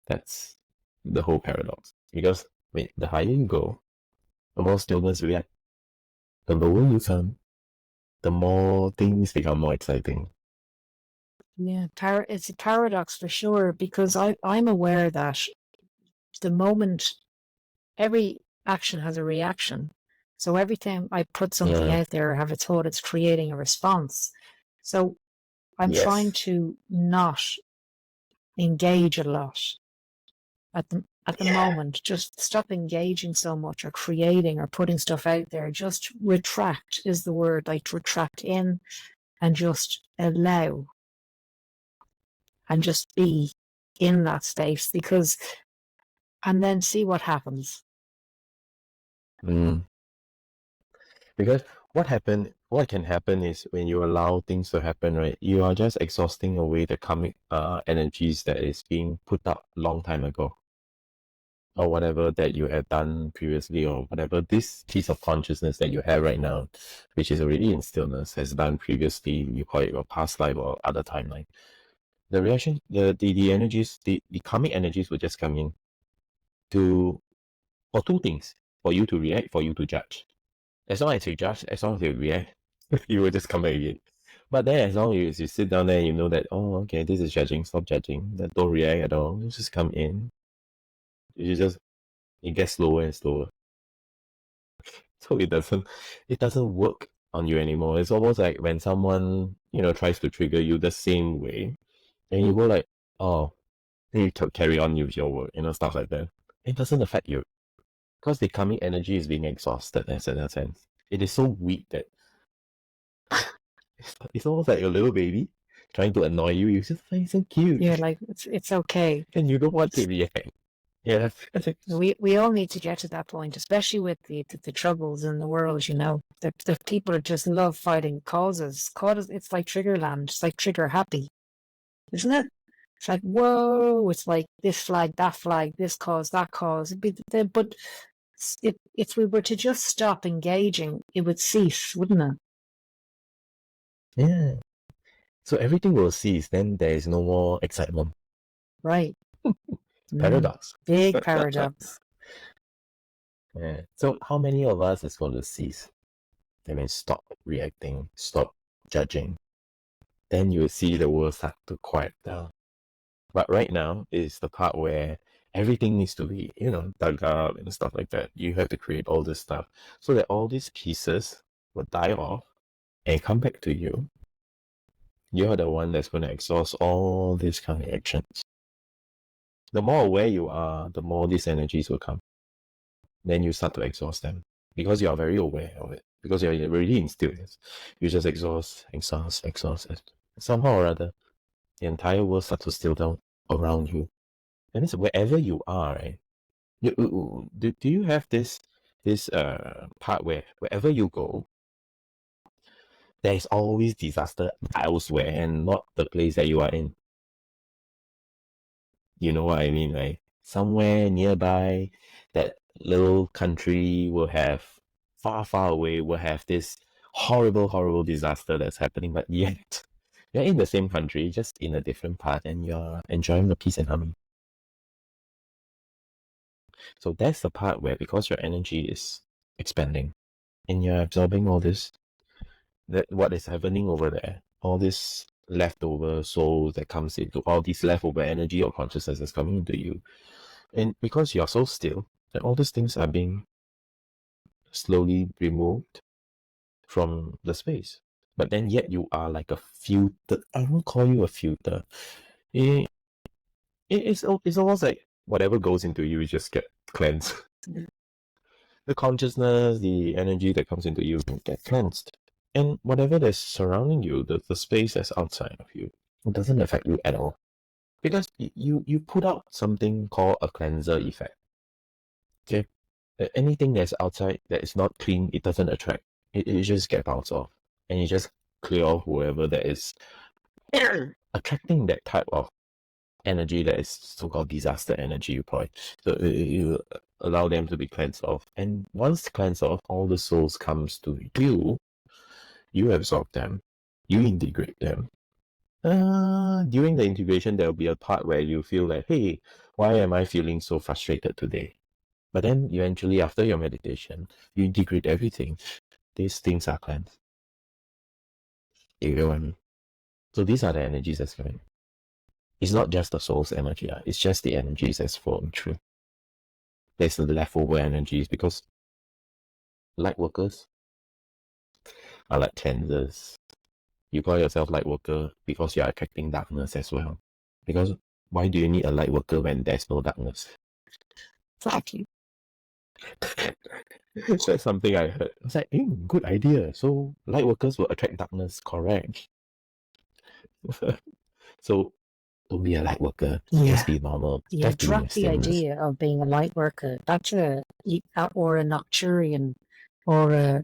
That's the whole paradox. Because the higher you go, the more stillness you get. The lower you come, the more things become more exciting. Yeah, it's a paradox for sure, because I'm aware that the moment every action has a reaction. So every time I put something out there or have a thought, it's creating a response. So I'm trying to not engage a lot at the moment. Just stop engaging so much or creating or putting stuff out there. Just retract is the word, like retract in and just allow and just be in that space, and then see what happens. Because what can happen is when you allow things to happen, right? You are just exhausting away the karmic energies that is being put up long time ago, or whatever that you have done previously, or whatever this piece of consciousness that you have right now, which is already in stillness, has done previously. You call it your past life or other timeline. The reaction, the energies, the karmic energies will just come in for two things: for you to react, for you to judge. As long as you judge, as long as you react, you will just come back again. But then as long as you sit down there and you know that, oh, okay, this is judging, stop judging, that don't react at all, you just come in. It gets slower and slower. So it doesn't work on you anymore. It's almost like when someone, tries to trigger you the same way, and you go like, oh, then you carry on with your work, stuff like that. It doesn't affect you. Because the karmic energy is being exhausted in a sense. It is so weak that it's almost like a little baby trying to annoy you. You just find it so cute. You're like, it's okay. And you don't want to react. Yeah, we all need to get to that point, especially with the troubles in the world. The people just love fighting causes. It's like Triggerland. It's like trigger happy, isn't it? It's like, whoa! It's like this flag, that flag, this cause, that cause. But if we were to just stop engaging, it would cease, wouldn't it? Yeah. So everything will cease. Then there is no more excitement. Right. Paradox. Big paradox. Yeah. So how many of us is going to cease? That means stop reacting, stop judging. Then you will see the world start to quiet down. But right now is the part where everything needs to be, dug up and stuff like that. You have to create all this stuff so that all these pieces will die off and come back to you. You're the one that's going to exhaust all these kind of actions. The more aware you are, the more these energies will come. Then you start to exhaust them because you are very aware of it. Because you're already in stillness. You just exhaust. Somehow or other, the entire world starts to still down around you. And it's wherever you are, right? Do you have this part where wherever you go, there is always disaster elsewhere and not the place that you are in? You know what I mean, right? Somewhere nearby, that little country will have, far, far away, will have this horrible disaster that's happening, but yet you're in the same country, just in a different part, and you're enjoying the peace and harmony. So that's the part where, because your energy is expanding and you're absorbing all this, that what is happening over there, all this leftover soul that comes into, all this leftover energy or consciousness that's coming into you, and because you're so still, that all these things are being slowly removed from the space. But then yet you are like a filter. I won't call you a filter. It's almost like whatever goes into you just get cleansed. The consciousness, the energy that comes into you get cleansed. And whatever that's surrounding you, the space that's outside of you, it doesn't affect you at all. Because you put out something called a cleanser effect. Okay? Anything that's outside that is not clean, it doesn't attract. It just gets bounced off. And you just clear off whoever that is attracting that type of energy that is so-called disaster energy, you probably. So you allow them to be cleansed off. And once cleansed off, all the souls comes to you. You absorb them. You integrate them. During the integration, there will be a part where you feel like, hey, why am I feeling so frustrated today? But then eventually, after your meditation, you integrate everything. These things are cleansed. You get what I mean? So these are the energies that's coming. It's not just the soul's energy. It's just the energies that's flowing through. There's the leftover energies, because light workers are like cleansers. You call yourself light worker because you are attracting darkness as well. Because why do you need a light worker when there's no darkness? Exactly. That's something I heard. I was like, good idea. So light workers will attract darkness, correct? So don't be a light worker. Yeah. Just be normal. Yeah, Just be in your drop the stillness. idea of being a light worker. That's or a nocturian, or a...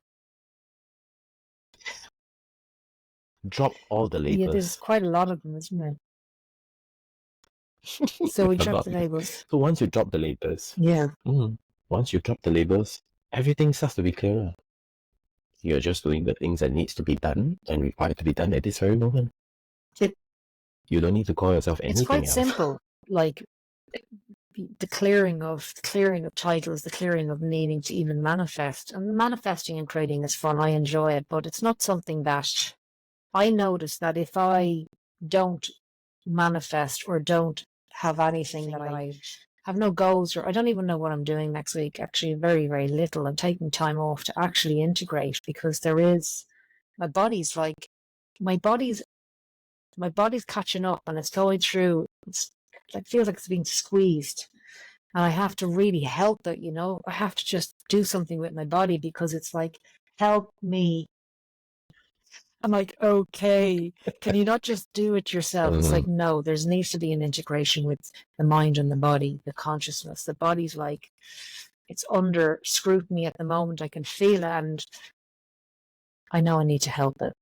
Drop all the labels. Yeah, there's quite a lot of them, isn't there? So we A drop lot. the labels. So once you drop the labels, Yeah. once you drop the labels, everything starts to be clearer. You're just doing the things that needs to be done and required to be done at this very moment. You don't need to call yourself anything It's quite else. simple. Like the clearing of titles, the clearing of needing to even manifest. And manifesting and creating is fun. I enjoy it, but it's not something that I notice that if I don't manifest or don't have anything that I have no goals, or I don't even know what I'm doing next week, actually very, very little. I'm taking time off to actually integrate, because my body's catching up, and it's going through, it feels like it's being squeezed, and I have to really help it, I have to just do something with my body, because it's like, help me. I'm like, okay, can you not just do it yourself? It's like, no, there needs to be an integration with the mind and the body, the consciousness. The body's like, it's under scrutiny at the moment. I can feel it, and I know I need to help it.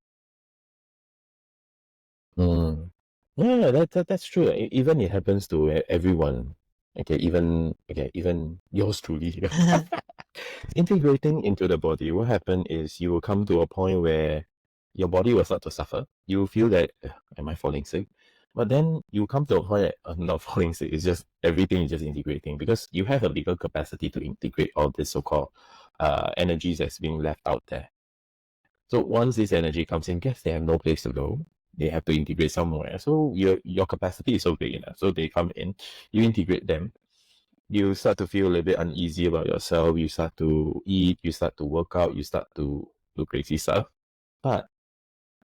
Yeah, that's true. Even it happens to everyone. Even yours truly. Integrating into the body, what happens is you will come to a point where your body will start to suffer. You will feel that, am I falling sick? But then you come to a point that I'm not falling sick. It's just everything is just integrating, because you have a bigger capacity to integrate all this so-called energies that's being left out there. So once this energy comes in, guess they have no place to go. They have to integrate somewhere. So your capacity is so big enough. So they come in, you integrate them. You start to feel a little bit uneasy about yourself. You start to eat. You start to work out. You start to do crazy stuff. But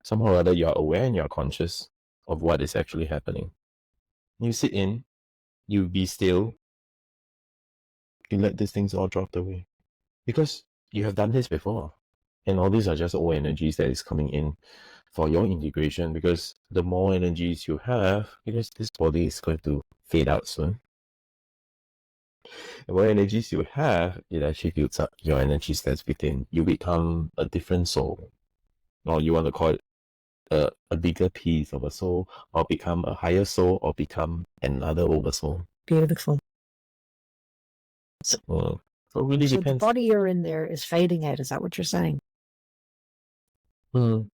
somehow or other, you're aware and you're conscious of what is actually happening. You sit in. You be still. You let these things all drop away. Because you have done this before. And all these are just old energies that is coming in for your integration, because the more energies you have, because this body is going to fade out soon. The more energies you have, it actually builds up your energies that's within. You become a different soul. Or you want to call it a bigger piece of a soul, or become a higher soul, or become another oversoul. Beautiful. So it really depends. The body you're in there is fading out. Is that what you're saying?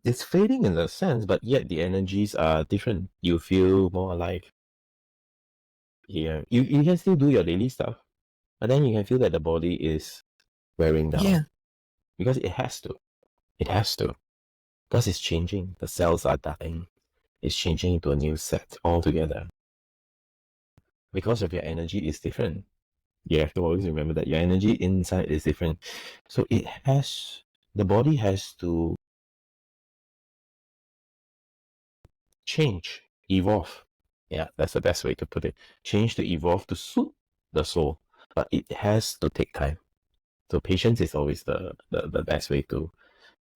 It's fading in a sense, but yet the energies are different. You feel more alive. Yeah, you can still do your daily stuff, but then you can feel that the body is wearing down. Yeah. Because it has to. It has to. Because it's changing. The cells are dying. It's changing into a new set altogether. Because of your energy is different. You have to always remember that your energy inside is different. So the body has to change, evolve. Yeah, that's the best way to put it. Change to evolve to suit the soul. But it has to take time. So patience is always the best way to.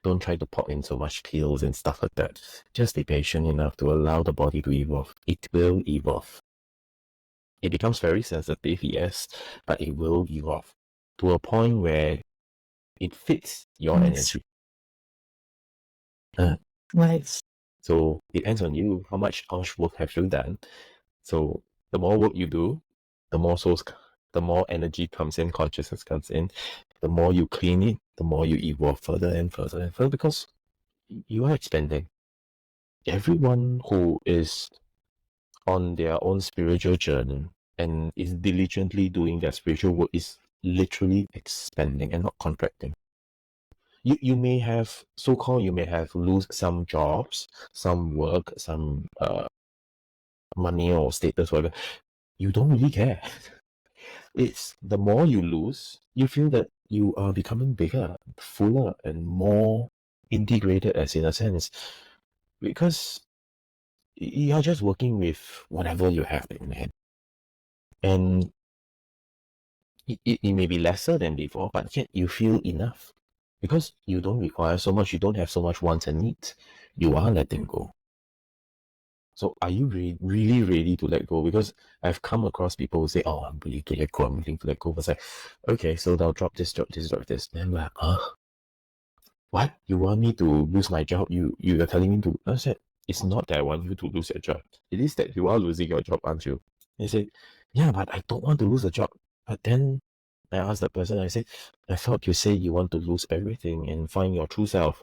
Don't try to pop in so much pills and stuff like that. Just be patient enough to allow the body to evolve. It will evolve. It becomes very sensitive, yes, but it will evolve to a point where it fits your Yes. energy. Right. So it depends on you. How much work have you done? So the more work you do, the more energy comes in, consciousness comes in. The more you clean it, the more you evolve further and further and further, because you are expanding. Everyone who is on their own spiritual journey and is diligently doing their spiritual work is literally expanding and not contracting. You may have you may have lose some jobs, some work, some money or status, whatever. You don't really care. It's the more you lose, you feel that you are becoming bigger, fuller, and more integrated, as in a sense, because you're just working with whatever you have in hand. And it may be lesser than before, but yet you feel enough because you don't require so much, you don't have so much wants and needs. You are letting go. So are you really ready to let go? Because I've come across people who say, oh, I'm ready to let go, I'm willing to let go. But it's like, okay, so they'll drop this, drop this, drop this. Then I'm like, what? You want me to lose my job? You are telling me to... I said, it's not that I want you to lose your job. It is that you are losing your job, aren't you? They said, yeah, but I don't want to lose the job. But then I asked the person, I said, I thought you said you want to lose everything and find your true self.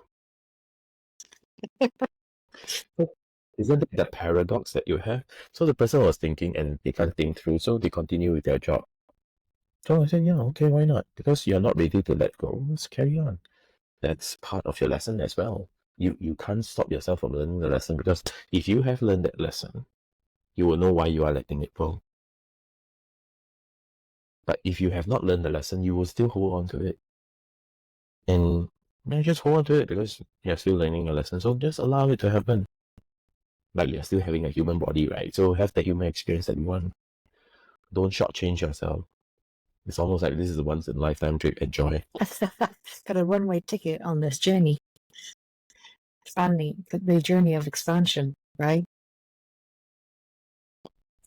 Isn't that the paradox that you have? So the person was thinking and they can't think through, so they continue with their job. So I said, yeah, okay, why not? Because you're not ready to let go, let's carry on. That's part of your lesson as well. You can't stop yourself from learning the lesson, because if you have learned that lesson, you will know why you are letting it go. But if you have not learned the lesson, you will still hold on to it. And just hold on to it because you're still learning a lesson. So just allow it to happen. Like you're still having a human body, right? So have the human experience that you want. Don't shortchange yourself. It's almost like this is a once in a lifetime trip. Enjoy. Got a one-way ticket on this journey. Expanding, the journey of expansion, right?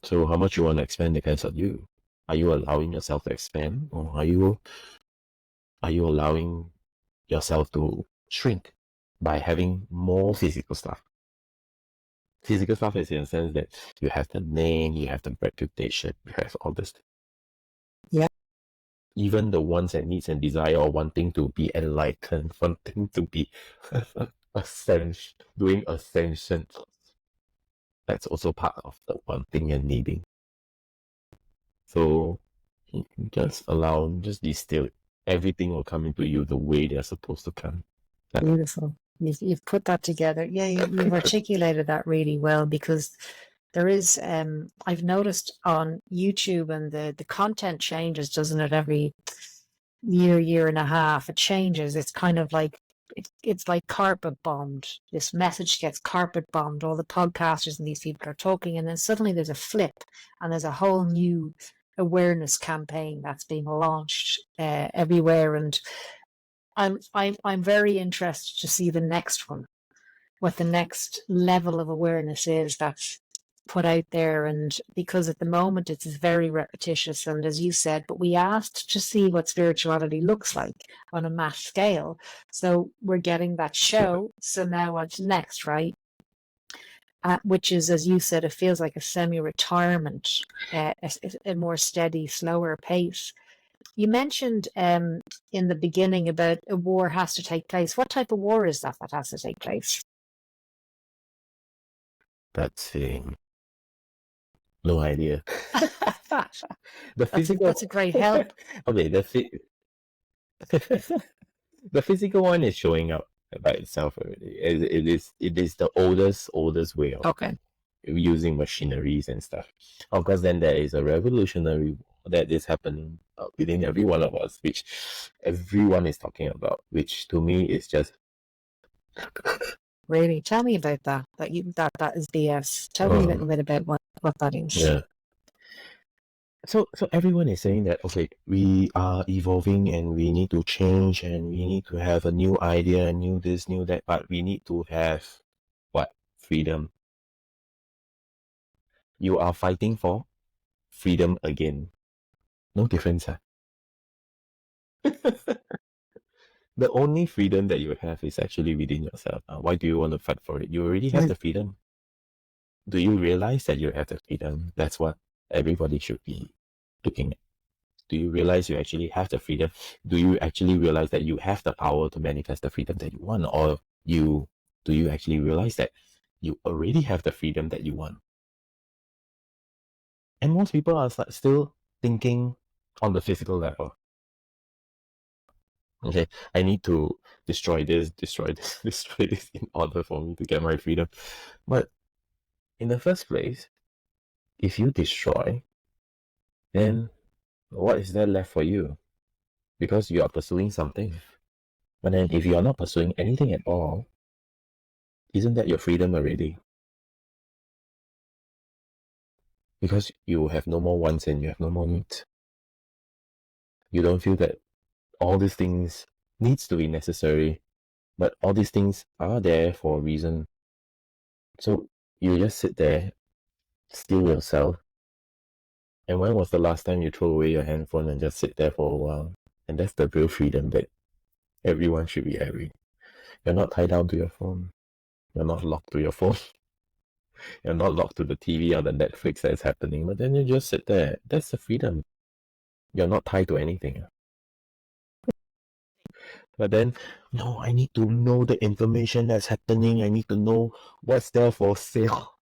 So how much you want to expand depends on you. Are you allowing yourself to expand, or are you allowing yourself to shrink by having more physical stuff? Physical stuff is in the sense that you have the name, you have the reputation, you have all this. Yeah. Even the wants and needs and desire, or wanting to be enlightened, wanting to be doing ascension. That's also part of the wanting and needing. So just be still. Everything will come into you the way they're supposed to come. Beautiful. You've put that together. Yeah, you've articulated that really well, because there is, I've noticed on YouTube, and the content changes, doesn't it? Every year and a half, it changes. It's kind of like, it's like carpet bombed. This message gets carpet bombed. All the podcasters and these people are talking, and then suddenly there's a flip, and there's a whole new awareness campaign that's being launched everywhere. And I'm very interested to see the next one, what the next level of awareness is that's put out there. And because at the moment it's very repetitious, and as you said, but we asked to see what spirituality looks like on a mass scale. So we're getting that show. So now what's next, right? Which is, as you said, it feels like a semi-retirement, a more steady, slower pace. You mentioned in the beginning about a war has to take place. What type of war is that has to take place? That's no idea. The physical. That's a great help. Okay, the physical one is showing up by itself already. It is the oldest way of Okay. using machineries and stuff. Of course, then there is a revolutionary war that is happening within every one of us, which everyone is talking about, which to me is just Really? Tell me about that. That is BS. Tell me a little bit about what that is. yeah. So everyone is saying that, okay, we are evolving and we need to change and we need to have a new idea, new this, new that, but we need to have what? Freedom. You are fighting for freedom again. No difference, huh? The only freedom that you have is actually within yourself. Why do you want to fight for it? You already have the freedom. Do you realize that you have the freedom? That's what everybody should be looking at. Do you realize you actually have the freedom? Do you actually realize that you have the power to manifest the freedom that you want? Or do you actually realize that you already have the freedom that you want? And most people are still thinking on the physical level. Okay, I need to destroy this, destroy this in order for me to get my freedom. But in the first place, if you destroy, then what is there left for you? Because you are pursuing something. But then if you are not pursuing anything at all, isn't that your freedom already? Because you have no more wants and you have no more needs. You don't feel that all these things needs to be necessary, but all these things are there for a reason. So you just sit there, still yourself. And when was the last time you throw away your handphone and just sit there for a while? And that's the real freedom that everyone should be having. You're not tied down to your phone. You're not locked to your phone. You're not locked to the TV or the Netflix that is happening. But then you just sit there. That's the freedom. You're not tied to anything. But then, no, I need to know the information that's happening. I need to know what's there for sale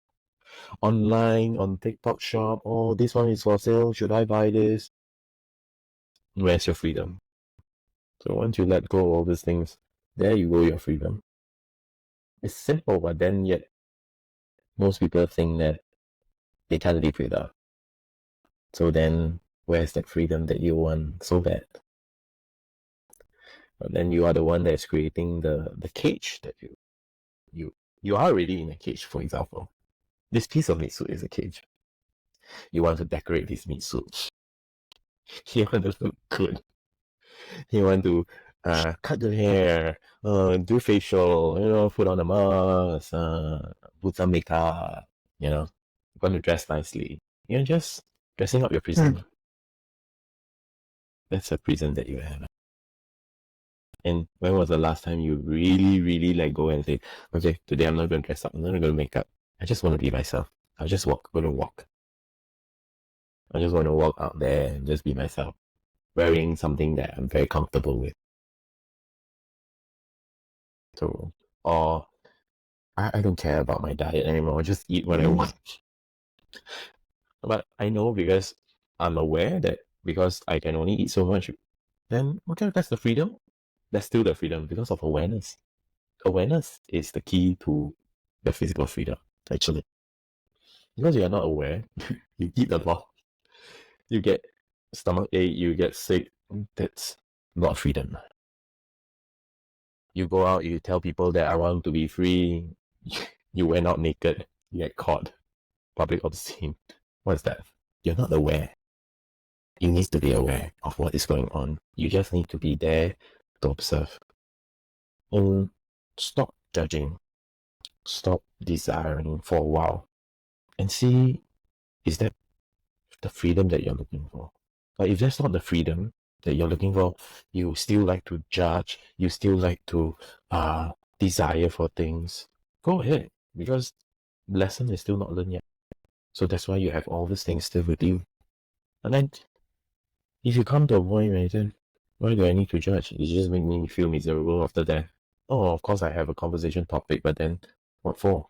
online, on TikTok shop. Oh, this one is for sale. Should I buy this? Where's your freedom? So once you let go of all these things, there you go, your freedom. It's simple, but then yet most people think that they can't live without. So then where's that freedom that you want so bad? But then you are the one that's creating the cage that you are already in a cage, for example. This piece of meat suit is a cage. You want to decorate this meat suit. You want to look good. You want to cut your hair, do facial, put on a mask, put some makeup, you want to dress nicely. You're just dressing up your prison. That's a prison that you have. And when was the last time you really, really let go and say, okay, today I'm not going to dress up, I'm not going to make up. I just want to be myself. I'll just going to walk. I just want to walk out there and just be myself, wearing something that I'm very comfortable with. So, or I don't care about my diet anymore. I just eat what I want. But I know because I'm aware that because I can only eat so much, then okay, that's the freedom. That's still the freedom because of awareness. Awareness is the key to the physical freedom, actually. Because you are not aware, you eat a lot, you get stomach ache, you get sick. That's not freedom. You go out, you tell people that I want to be free, you went out naked, you get caught, public obscene. What is that? You're not aware. You need to be aware of what is going on. You just need to be there to observe. And stop judging. Stop desiring for a while. And see, is that the freedom that you're looking for? But if that's not the freedom that you're looking for, you still like to judge, you still like to desire for things, go ahead. Because the lesson is still not learned yet. So that's why you have all these things still with you. And then If you come to a point where then why do I need to judge? It just make me feel miserable after that. Oh, of course I have a conversation topic, but then what for?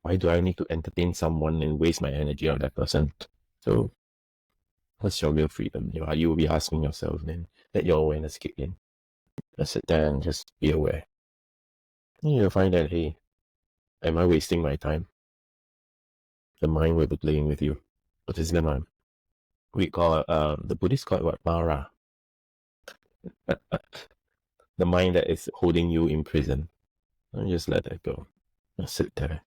Why do I need to entertain someone and waste my energy on that person? So what's your real freedom? You will be asking yourself then. Let your awareness kick in. Just sit there and just be aware. And you'll find that, hey, am I wasting my time? The mind will be playing with you. What is the mind? We call the Buddhists call it what? Mara. The mind that is holding you in prison. And just let that go. Just sit there.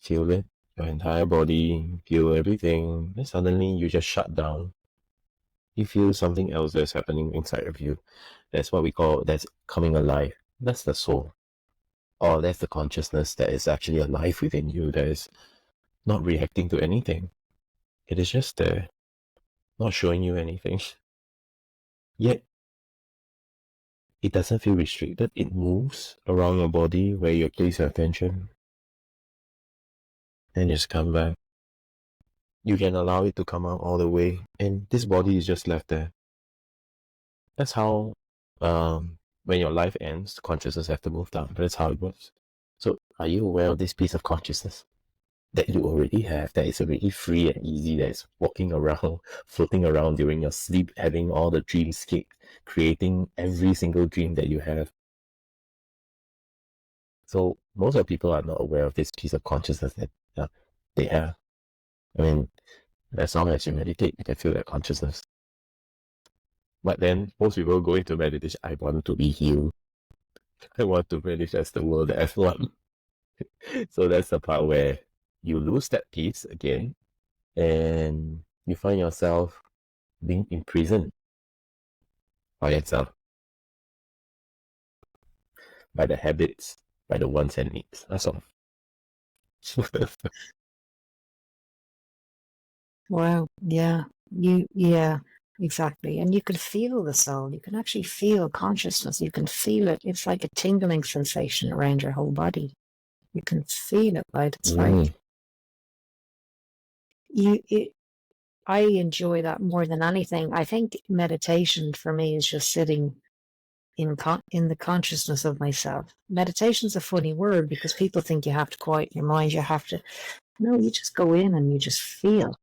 Feel it. Your entire body. Feel everything. Then suddenly you just shut down. You feel something else that's happening inside of you. That's what we call, that's coming alive. That's the soul. Or that's the consciousness that is actually alive within you, that is not reacting to anything. It is just there, not showing you anything. Yet, it doesn't feel restricted. It moves around your body where you place your attention. And just come back. You can allow it to come out all the way. And this body is just left there. That's how, when your life ends, consciousness have to move down. But that's how it works. So, are you aware of this piece of consciousness that you already have, that is already free and easy, that is walking around, floating around during your sleep, having all the dreamscape, creating every single dream that you have? So most of the people are not aware of this piece of consciousness that they have. I mean, as long as you meditate, you can feel that consciousness. But then most people go into meditation, I want to be healed. I want to manifest the world as one. So that's the part where you lose that piece again, and you find yourself being imprisoned by yourself, by the habits, by the wants and needs. That's all. Wow. Yeah. Yeah, exactly. And you can feel the soul. You can actually feel consciousness. You can feel it. It's like a tingling sensation around your whole body. You can feel it, right? It's like I enjoy that more than anything. I think meditation for me is just sitting in the consciousness of myself. Meditation's a funny word because people think you have to quiet your mind. No, you just go in and you just feel.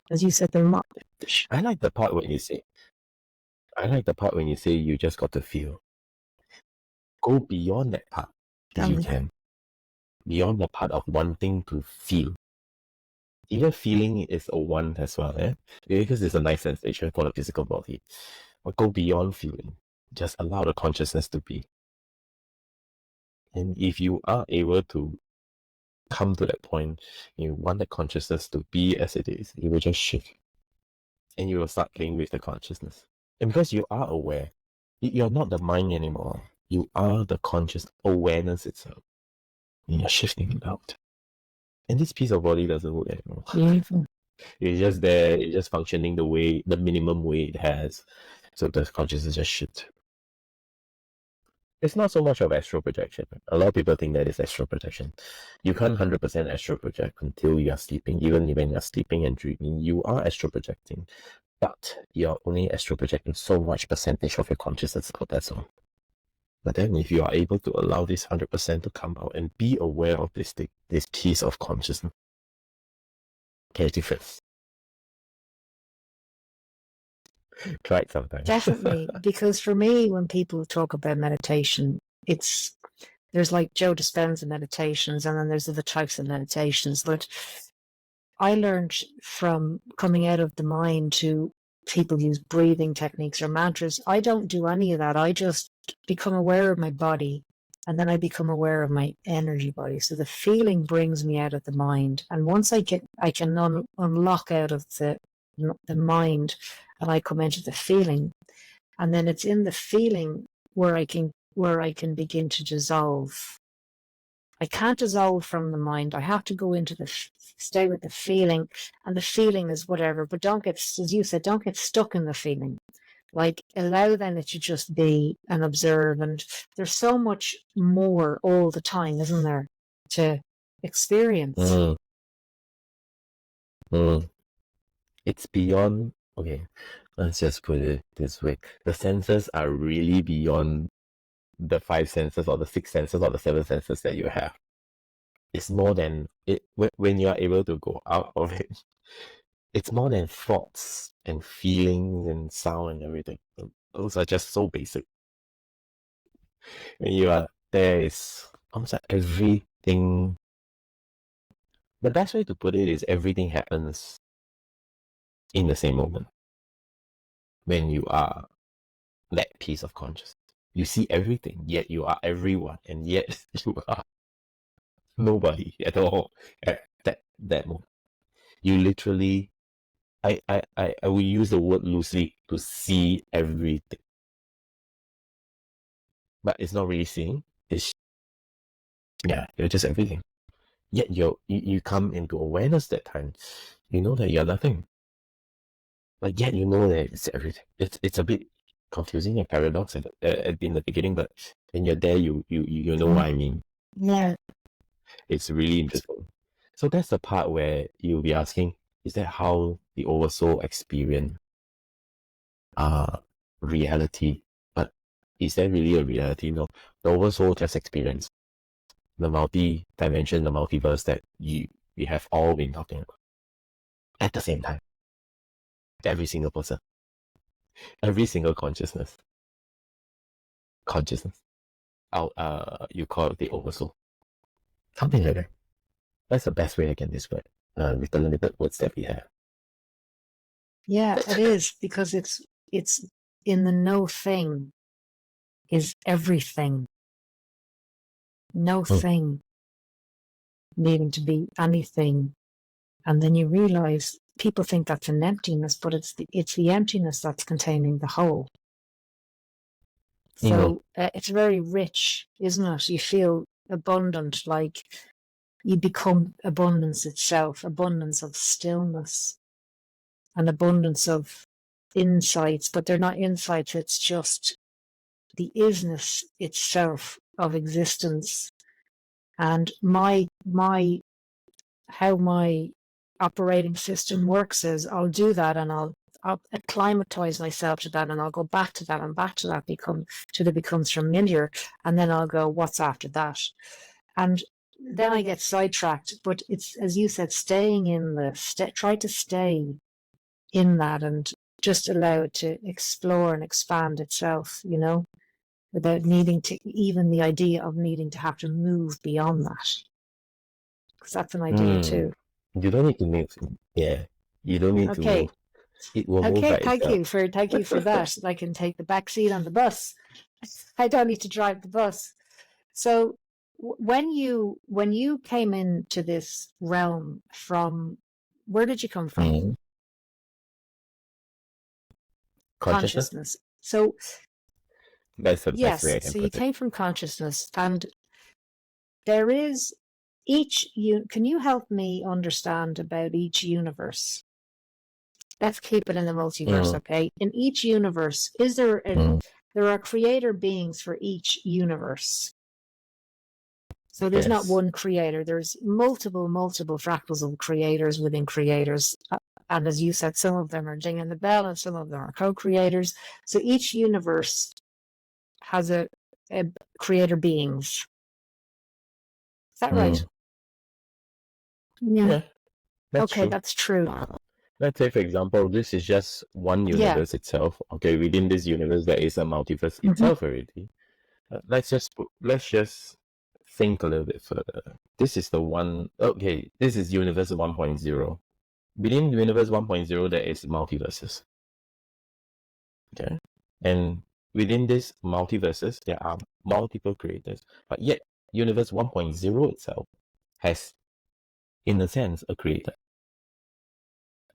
As you said, I like the part when you say, you just got to feel. Go beyond that part if you can. Beyond the part of wanting to feel. Even feeling is a want as well, because it's a nice sensation for the physical body. But go beyond feeling. Just allow the consciousness to be. And if you are able to come to that point, you want the consciousness to be as it is, you will just shift. And you will start playing with the consciousness. And because you are aware, you're not the mind anymore. You are the conscious awareness itself. And you're shifting it out. And this piece of body doesn't work anymore. Beautiful. It's just there, it's just functioning the minimum way it has. So the consciousness just shifts. It's not so much of astral projection. A lot of people think that is astral projection. You can't 100% astral project until you are sleeping. Even when you're sleeping and dreaming, you are astral projecting. But you're only astral projecting so much percentage of your consciousness out, that's all. But then if you are able to allow this 100% to come out and be aware of this thing, this piece of consciousness, can difference. Try it sometime. Definitely, because for me, when people talk about meditation, there's like Joe Dispenza meditations, and then there's other types of meditations. But I learned from coming out of the mind to people use breathing techniques or mantras. I don't do any of that. I just become aware of my body, and then I become aware of my energy body. So the feeling brings me out of the mind, and once I can unlock out of the mind, and I come into the feeling, and then it's in the feeling where I can begin to dissolve. I can't dissolve from the mind. I have to go into stay with the feeling, and the feeling is whatever. But don't get, as you said, don't get stuck in the feeling. Like allow then it to just be and observe. And there's so much more all the time, isn't there, to experience? it's beyond. Okay, let's just put it this way: the senses are really beyond the five senses, or the six senses, or the seven senses that you have. It's more than it when you are able to go out of it. It's more than thoughts and feelings and sound and everything. Those are just so basic. When you are there, it's almost like everything. The best way to put it is everything happens in the same moment. When you are that piece of consciousness, you see everything, yet you are everyone, and yet you are nobody at all at that moment. You literally, I will use the word loosely, to see everything, but it's not really seeing. It's you're just everything. Yet you come into awareness that time. You know that you're nothing, but yet you know that it's everything. It's a bit confusing and paradox in the beginning, but when you're there, you know what I mean. Yeah. It's really interesting. So that's the part where you'll be asking, is that how the oversoul experience reality? But is there really a reality? No. The oversoul just experience the multi-dimension, the multiverse that we have all been talking about at the same time. Every single person. Every single consciousness. You call it the oversoul. Something like that. That's the best way I can describe with the limited words that we have. Yeah, it is, because it's in the no thing is everything. No thing needing to be anything. And then you realize people think that's an emptiness, but it's the emptiness that's containing the whole. So it's very rich, isn't it? You feel abundant, like you become abundance itself, abundance of stillness, an abundance of insights, but they're not insights, it's just the isness itself of existence. And how my operating system works is I'll do that, and I'll acclimatize myself to that, and I'll go back to that and back to that till it becomes familiar, and then I'll go, what's after that? And then I get sidetracked. But it's, as you said, staying in try to stay in that and just allow it to explore and expand itself, without needing to, even the idea of needing to have to move beyond that. Because that's an idea too. You don't need to move. Yeah. You don't need to move. It will move by thank itself. thank you for that. I can take the back seat on the bus. I don't need to drive the bus. So when you came into this realm, from where did you come from? Consciousness. So that's the best way I can so you came from consciousness, and there is can you help me understand about each universe? Let's keep it in the multiverse, okay? In each universe, there are creator beings for each universe. So there's not one creator. There's multiple fractals of creators within creators. And as you said, some of them are dinging the bell and some of them are co-creators. So each universe has a creator beings. Is that right? Yeah. That's okay, true. That's true. Let's say, for example, this is just one universe itself. Okay, within this universe, there is a multiverse itself already. Let's just think a little bit further. This is the one. Okay, this is universe 1.0. Within universe 1.0, there is multiverses. Okay, and within these multiverses, there are multiple creators. But yet, universe 1.0 itself has, in a sense, a creator.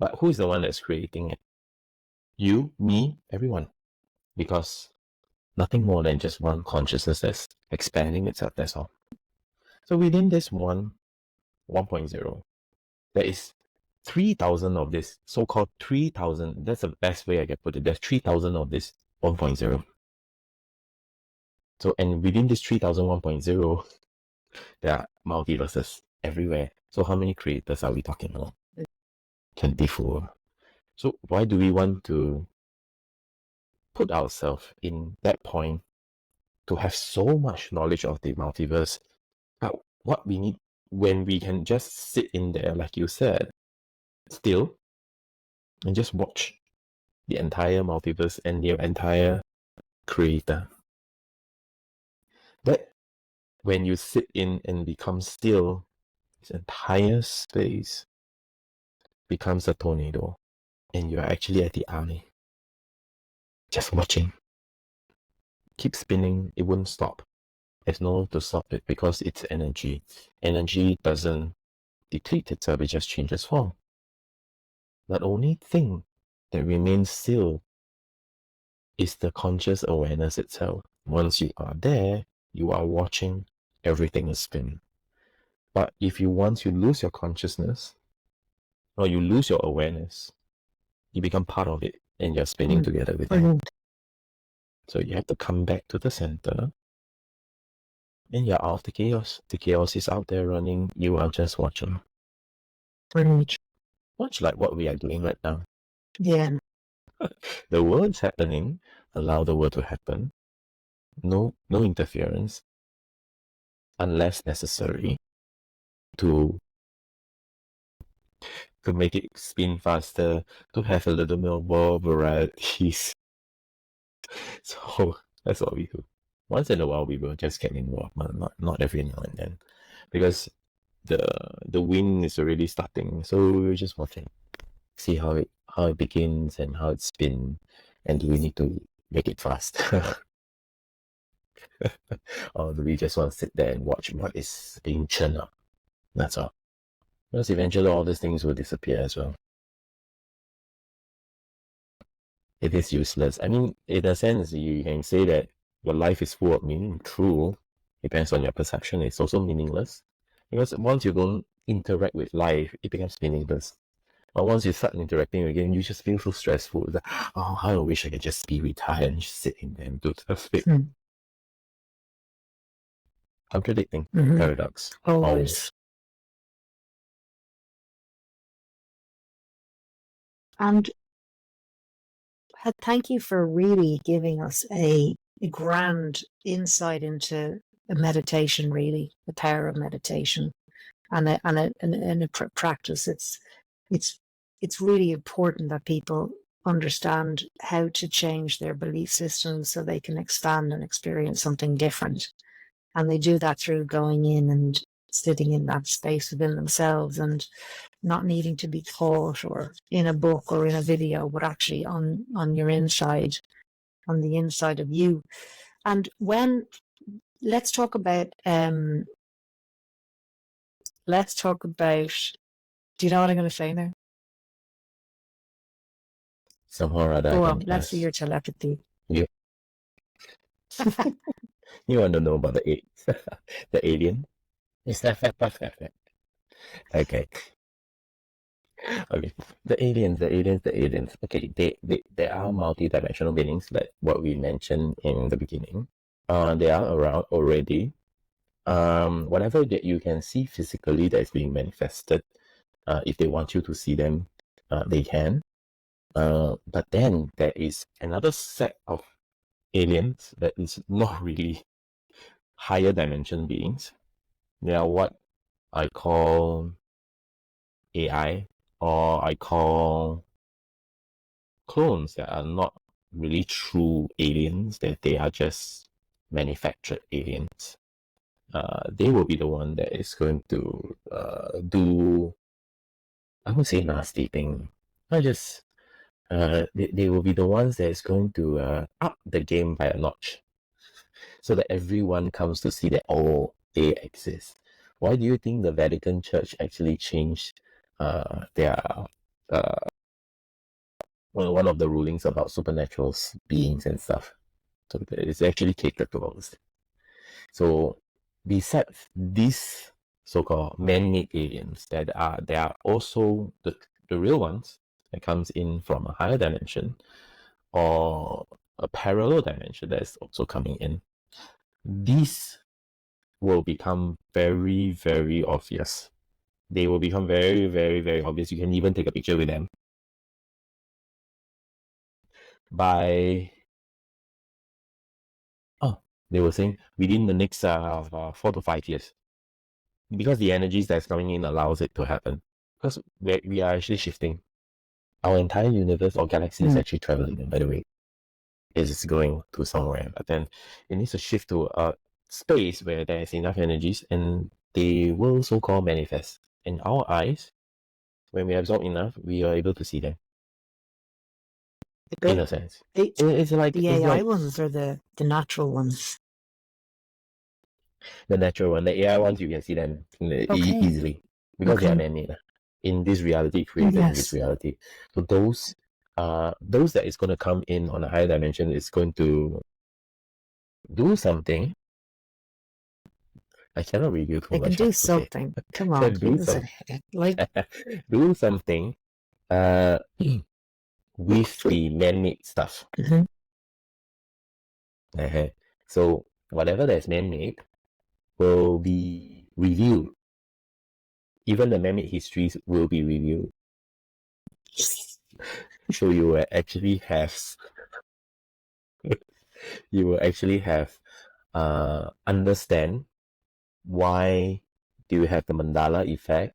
But who is the one that's creating it? You, me, everyone. Because nothing more than just one consciousness that's expanding itself, that's all. So within this 1.0, there is 3,000 of this, so-called 3,000, that's the best way I can put it. There's 3,000 of this 1.0. So, and within this 3,000 1.0, there are multiverses everywhere. So how many creators are we talking about? 24. So why do we want to put ourselves in that point to have so much knowledge of the multiverse? But what we need when we can just sit in there, like you said, still, and just watch the entire multiverse and the entire creator. That when you sit in and become still, this entire space becomes a tornado, and you're actually at the eye, just watching. Keep spinning, it won't stop. There's no way to stop it because it's energy. Energy doesn't deplete itself, it just changes form. The only thing that remains still is the conscious awareness itself. Once you are there, you are watching everything spin. But if once you lose your consciousness, or you lose your awareness, you become part of it and you're spinning together with it. So you have to come back to the center and you're out of the chaos. The chaos is out there running, you are just watching. Much like what we are doing right now. Yeah. The world's happening, allow the world to happen. No interference, unless necessary, to make it spin faster, to have a little more varieties. So that's what we do. Once in a while, we will just get involved, but not every now and then, because the wind is already starting. So we're just watching, see how it begins and how it spins, and do we need to make it fast, or do we just want to sit there and watch what is being churned up? That's all. Because eventually all these things will disappear as well. It is useless. I mean, in a sense, you can say that your life is full of meaning. True. Depends on your perception. It's also meaningless. Because once you don't interact with life, it becomes meaningless. But once you start interacting again, you just feel so stressful. That, oh, how I wish I could just be retired and just sit in there and do nothing. Contradicting. Paradox. Always. And thank you for really giving us a grand insight into a meditation, really, the power of meditation and a practice. It's really important that people understand how to change their belief systems so they can expand and experience something different. And they do that through going in and sitting in that space within themselves and not needing to be taught or in a book or in a video, but actually on your inside, on the inside of you. And let's talk about, do you know what I'm going to say now? Somehow or other. Go on, let's see your telepathy. Yep. You want to know about the alien? Is that perfect? Okay. Okay. The aliens. Okay, they are multidimensional beings, like what we mentioned in the beginning. They are around already. Whatever that you can see physically that is being manifested, if they want you to see them, they can. But then there is another set of aliens that is not really higher dimension beings. They are what I call AI, or I call clones that are not really true aliens, that they are just manufactured aliens. They will be the one that is going to do, I would say, nasty thing. Not just they will be the ones that is going to up the game by a notch, so that everyone comes to see that, oh, they exist. Why do you think the Vatican Church actually changed their one of the rulings about supernatural beings and stuff? So it's actually catered to all this. So besides these so-called man-made aliens, there are also the real ones that comes in from a higher dimension or a parallel dimension that is also coming in. These will become very, very obvious. They will become very, very, very obvious. You can even take a picture with them. by they were saying within the next 4 to 5 years, because the energies that's coming in allows it to happen. Because we are actually shifting. Our entire universe or galaxy is actually traveling, by the way. It's going to somewhere, but then it needs to shift to a space where there is enough energies and they will so-called manifest. In our eyes, when we absorb enough, we are able to see them. In a sense. It's like the it's AI like ones or the natural ones? the natural one. The AI ones, you can see them easily because they are man-made. In this reality, created in this reality. So those that is going to come in on a higher dimension is going to do something. I cannot reveal too They much. can do something. Come on, do something. like do something with the man-made stuff. So whatever that's man-made will be revealed. Even the man-made histories will be revealed. So you will actually have understand why do you have the mandala effect,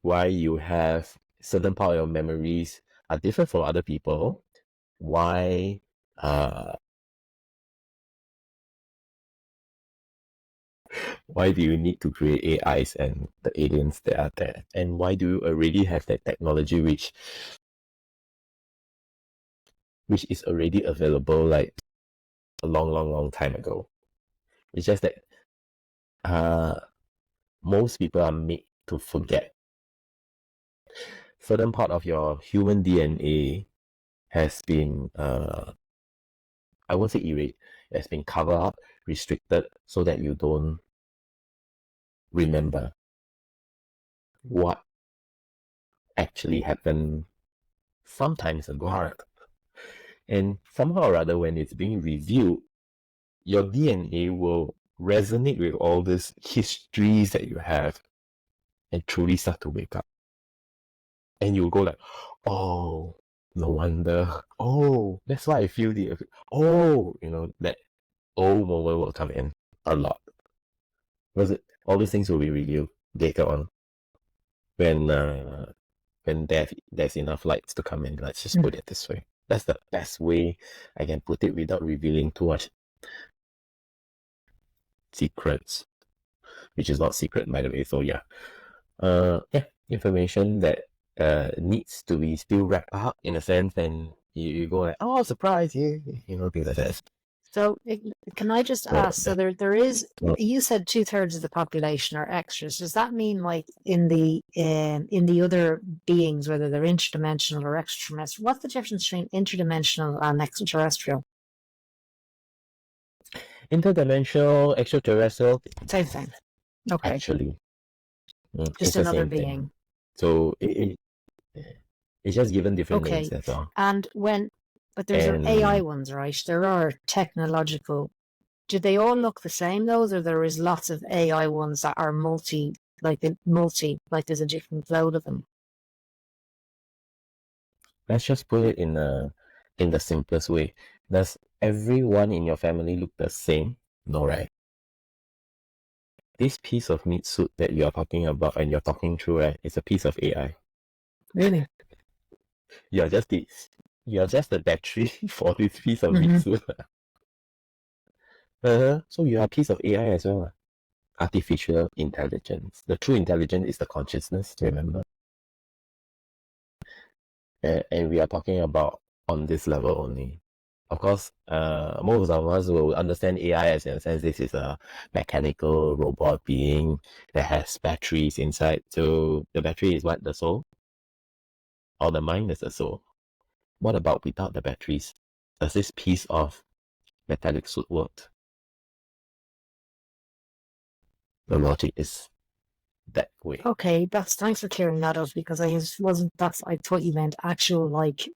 why you have certain part of your memories are different from other people, why do you need to create AIs and the aliens that are there, and why do you already have that technology which is already available like a long time ago. It's just that most people are made to forget. Certain part of your human DNA has been I won't say erased, it has been covered up, restricted, so that you don't remember what actually happened some times ago. And somehow or other, when it's being reviewed, your DNA will resonate with all these histories that you have and truly start to wake up. And you'll go like, oh, no wonder. Oh, that's why I feel that old moment will come in a lot. Because all these things will be revealed later on when there's enough lights to come in. Let's just put it this way. That's the best way I can put it without revealing too much secrets, which is not secret, by the way. So yeah, information that needs to be still wrapped up in a sense, and you go like, oh, surprise, things like that. So can I just ask, so there is, you said 2/3 of the population are extras. Does that mean like in the other beings, whether they're interdimensional or extraterrestrial, what's the difference between interdimensional and extraterrestrial? Interdimensional, extraterrestrial, Same thing. Okay. Actually. Just another being. So it's just given different names, that's all. But there's AI ones, right? There are technological. Do they all look the same, those, or there is lots of AI ones that are like there's a different load of them? Let's just put it in the simplest way. Does everyone in your family look the same? No, right? This piece of meat suit that you're talking about and you're talking through, right, is a piece of AI. Really? You're just the battery for this piece of meat suit. So you are a piece of AI as well. Artificial intelligence. The true intelligence is the consciousness, remember? And we are talking about on this level only. Of course, most of us will understand AI as in a sense this is a mechanical robot being that has batteries inside. So the battery is what? The soul? Or the mind is the soul? What about without the batteries? Does this piece of metallic suit work? The logic is that way. Okay, thanks for clearing that up, because I thought you meant actual like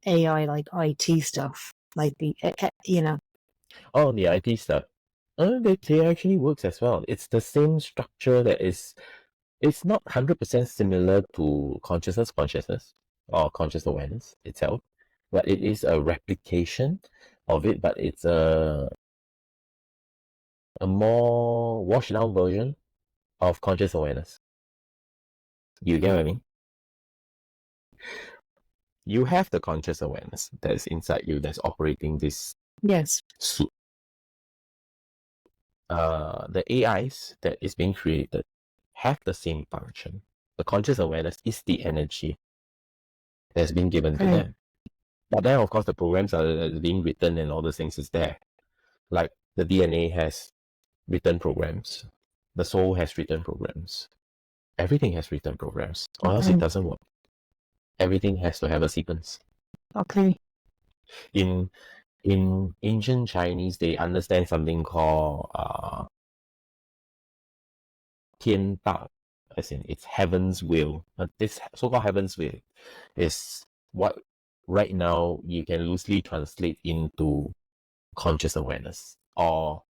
AI, like IT stuff, like the Oh, the IT stuff. They actually works as well. It's the same structure that is. It's not 100% similar to consciousness. or conscious awareness itself, but it is a replication of it, but it's a more washed down version of conscious awareness. You get what I mean? You have the conscious awareness that's inside you that's operating this Yes. suit. The AIs that is being created have the same function. The conscious awareness is the energy that's been given to them. But then, of course, the programs are being written and all those things is there. Like the DNA has written programs. The soul has written programs. Everything has written programs, or else it doesn't work. Everything has to have a sequence. Okay. In ancient Chinese, they understand something called 天道, as in it's heaven's will. This so-called heaven's will is what right now you can loosely translate into conscious awareness, or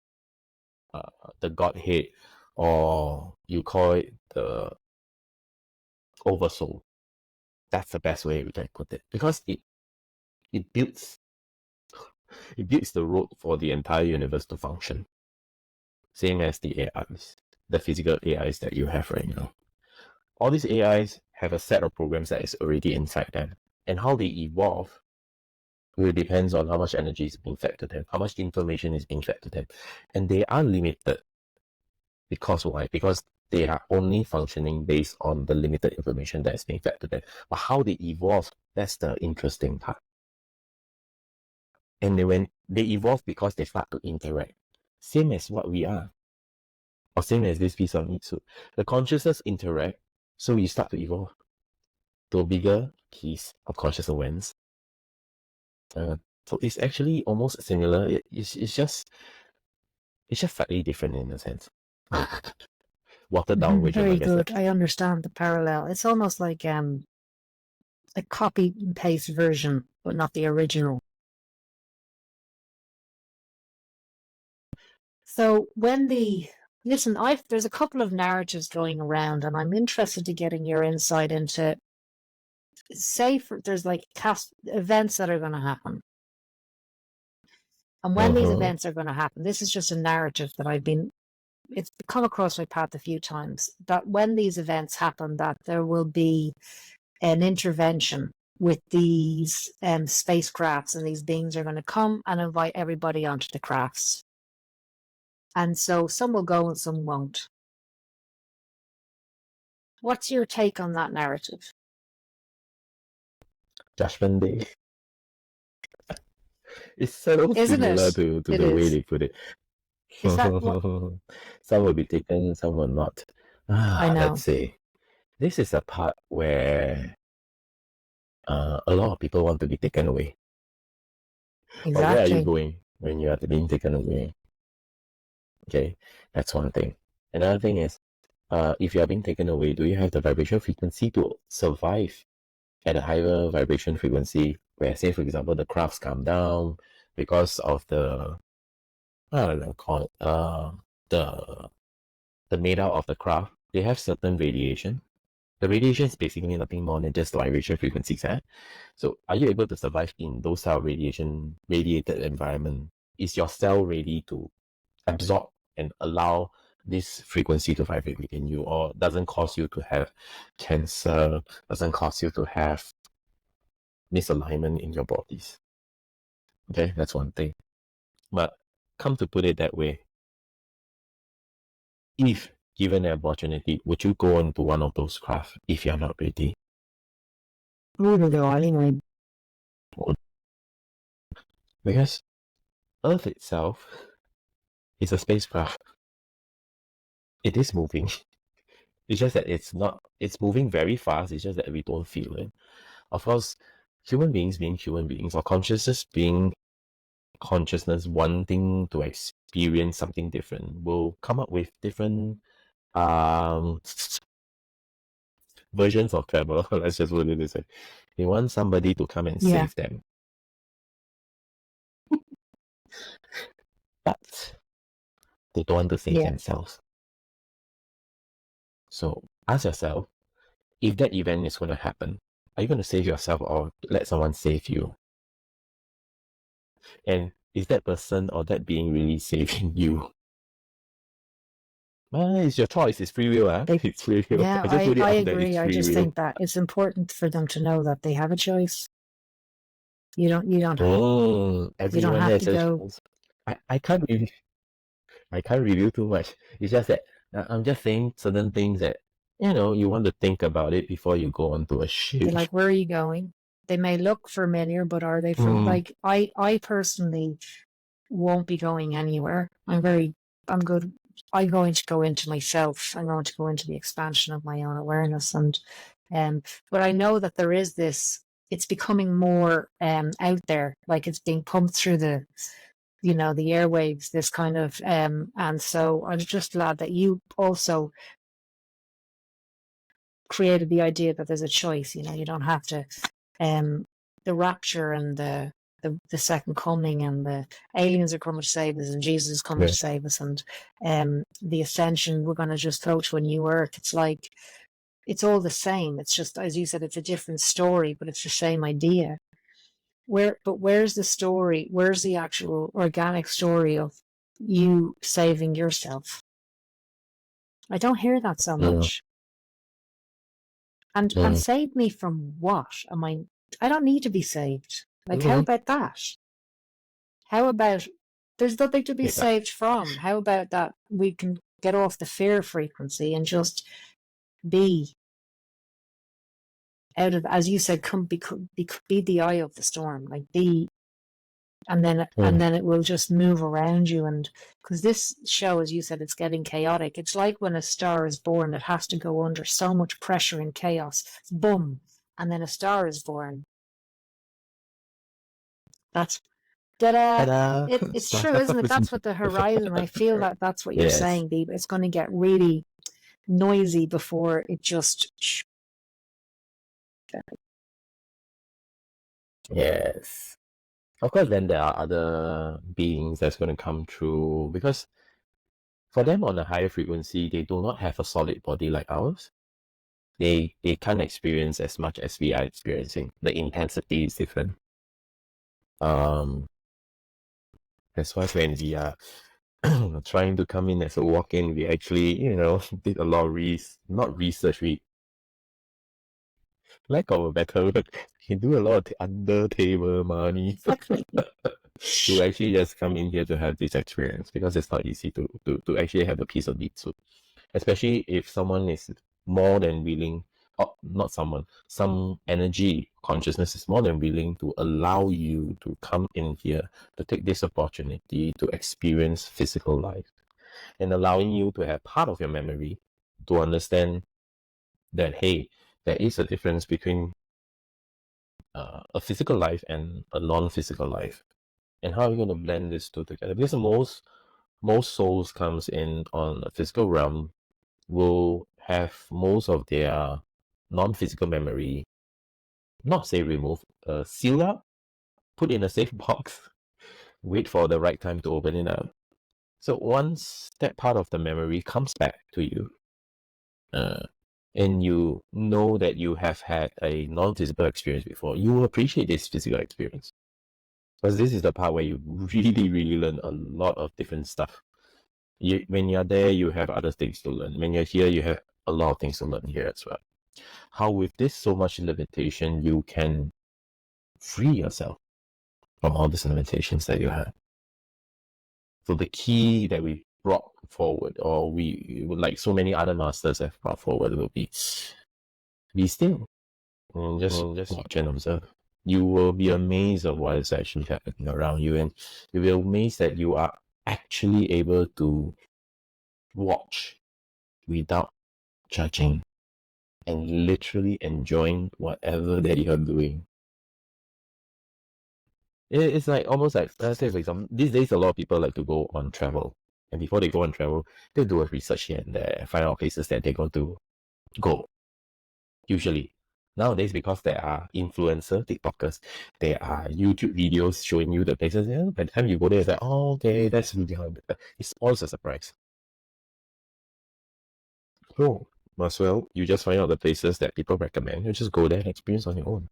the Godhead, or you call it the oversoul. That's the best way we can put it, because it builds the road for the entire universe to function. Same as the AIs, the physical AIs that you have right now. All these AIs have a set of programs that is already inside them, and how they evolve will depends on how much energy is being fed to them, how much information is being fed to them, and they are limited. Because why? Because they are only functioning based on the limited information that is being fed to them. But how they evolve, that's the interesting part. And when they evolve, because they start to interact, same as what we are, or same as this piece of meat soup. The consciousness interact, so we start to evolve to a bigger piece of conscious awareness. So it's actually almost similar. It's just slightly different in a sense. Watered down version. Very good. I understand the parallel. It's almost like a copy and paste version, but not the original. So when listen, there's a couple of narratives going around, and I'm interested in getting your insight into. Say there's like events that are going to happen, and when these events are going to happen, this is just a narrative that it's come across my path a few times, that when these events happen, that there will be an intervention with these spacecrafts, and these beings are going to come and invite everybody onto the crafts. And so some will go and some won't. What's your take on that narrative? Judgment Day. It's so similar to the way they put it. Is that some will be taken, some will not. I know. Let's see. This is a part where a lot of people want to be taken away. Exactly. But where are you going when you are being taken away? Okay, that's one thing. Another thing is, if you are being taken away, do you have the vibration frequency to survive at a higher vibration frequency, where, say, for example, the crafts come down because of the, I don't know, call it, the made out of the craft, they have certain radiation. The radiation is basically nothing more than just the vibration frequencies. So are you able to survive in those type of radiated environment? Is your cell ready to absorb and allow this frequency to vibrate within you, or doesn't cause you to have cancer, doesn't cause you to have misalignment in your bodies? Okay, that's one thing. But come to put it that way, if given an opportunity, would you go on to one of those crafts if you're not ready? Because Earth itself is a spacecraft. It is moving. It's just that it's moving very fast. It's just that we don't feel it. Of course, human beings being human beings, or consciousness being consciousness, wanting to experience something different, will come up with different versions of travel. Let's just put it this way. They want somebody to come and save them. But they don't want to save themselves. So ask yourself, if that event is going to happen, are you going to save yourself or let someone save you? And is that person or that being really saving you? It's your choice. It's free will. It's free will. Yeah, I just put it I out there. agree. It's I free just will. think that it's important for them to know that they have a choice. You don't Everyone have has to a go. choice. I can't review too much. It's just that I'm just saying certain things that you want to think about it before you go onto a ship. They're like, where are you going? They may look familiar, but are they from like I personally won't be going anywhere. I'm good. I'm going to go into myself. I'm going to go into the expansion of my own awareness, and but I know that there is this. It's becoming more out there, like it's being pumped through the the airwaves. This kind of and so I'm just glad that you also created the idea that there's a choice. You don't have to the rapture and the second coming and the aliens are coming to save us and Jesus is coming to save us and the ascension, we're going to just go to a new earth. It's like it's all the same. It's just, as you said, it's a different story, but it's the same idea. Where's the story? Where's the actual organic story of you saving yourself? I don't hear that so much. And save me from what? I don't need to be saved. Like, how about that? How about there's nothing to be saved from? How about that we can get off the fear frequency and just be out of, as you said, come be the eye of the storm, like be, and then it will just move around you. And because this show, as you said, it's getting chaotic. It's like when a star is born, it has to go under so much pressure and chaos. Boom, and then a star is born. That's ta-da. It's true, isn't it? That's what the horizon. I feel that that's what you're saying, Biba. It's going to get really noisy before it just. Yes. Of course, then there are other beings that's going to come through because for them on a higher frequency, they do not have a solid body like ours. They can't experience as much as we are experiencing. The intensity is different. That's why when we are trying to come in as a walk-in, we actually, did a lot of not research, we lack of a better word, we do a lot of under table money to actually just come in here to have this experience because it's not easy to actually have a piece of meat soup, especially if someone is more than willing, or not someone, some energy consciousness is more than willing to allow you to come in here to take this opportunity to experience physical life and allowing you to have part of your memory to understand that, hey, there is a difference between a physical life and a non-physical life. And how are we going to blend these two together? Because most souls comes in on a physical realm will have most of their non-physical memory, not say removed, sealed up, put in a safe box, wait for the right time to open it up. So once that part of the memory comes back to you, and you know that you have had a non-physical experience before, you will appreciate this physical experience. Because this is the part where you really, really learn a lot of different stuff. When you're there, you have other things to learn. When you're here, you have a lot of things to learn here as well. How with this so much limitation, you can free yourself from all these limitations that you have. So the key that we brought forward, or we like so many other masters have brought forward, will be still and just watch and observe. You will be amazed of what is actually happening around you, and you will be amazed that you are actually able to watch without judging and literally enjoying whatever that you're doing. It's like almost like, let's say for example, these days a lot of people like to go on travel, and before they go on travel, they do a research here and there, find out places that they're going to go. Usually nowadays, because there are influencer TikTokers, there are YouTube videos showing you the places. Yeah, by the time you go there, it's like, oh, okay, that's really how it spoils a surprise. So As well, you just find out the places that people recommend. You just go there and experience on your own.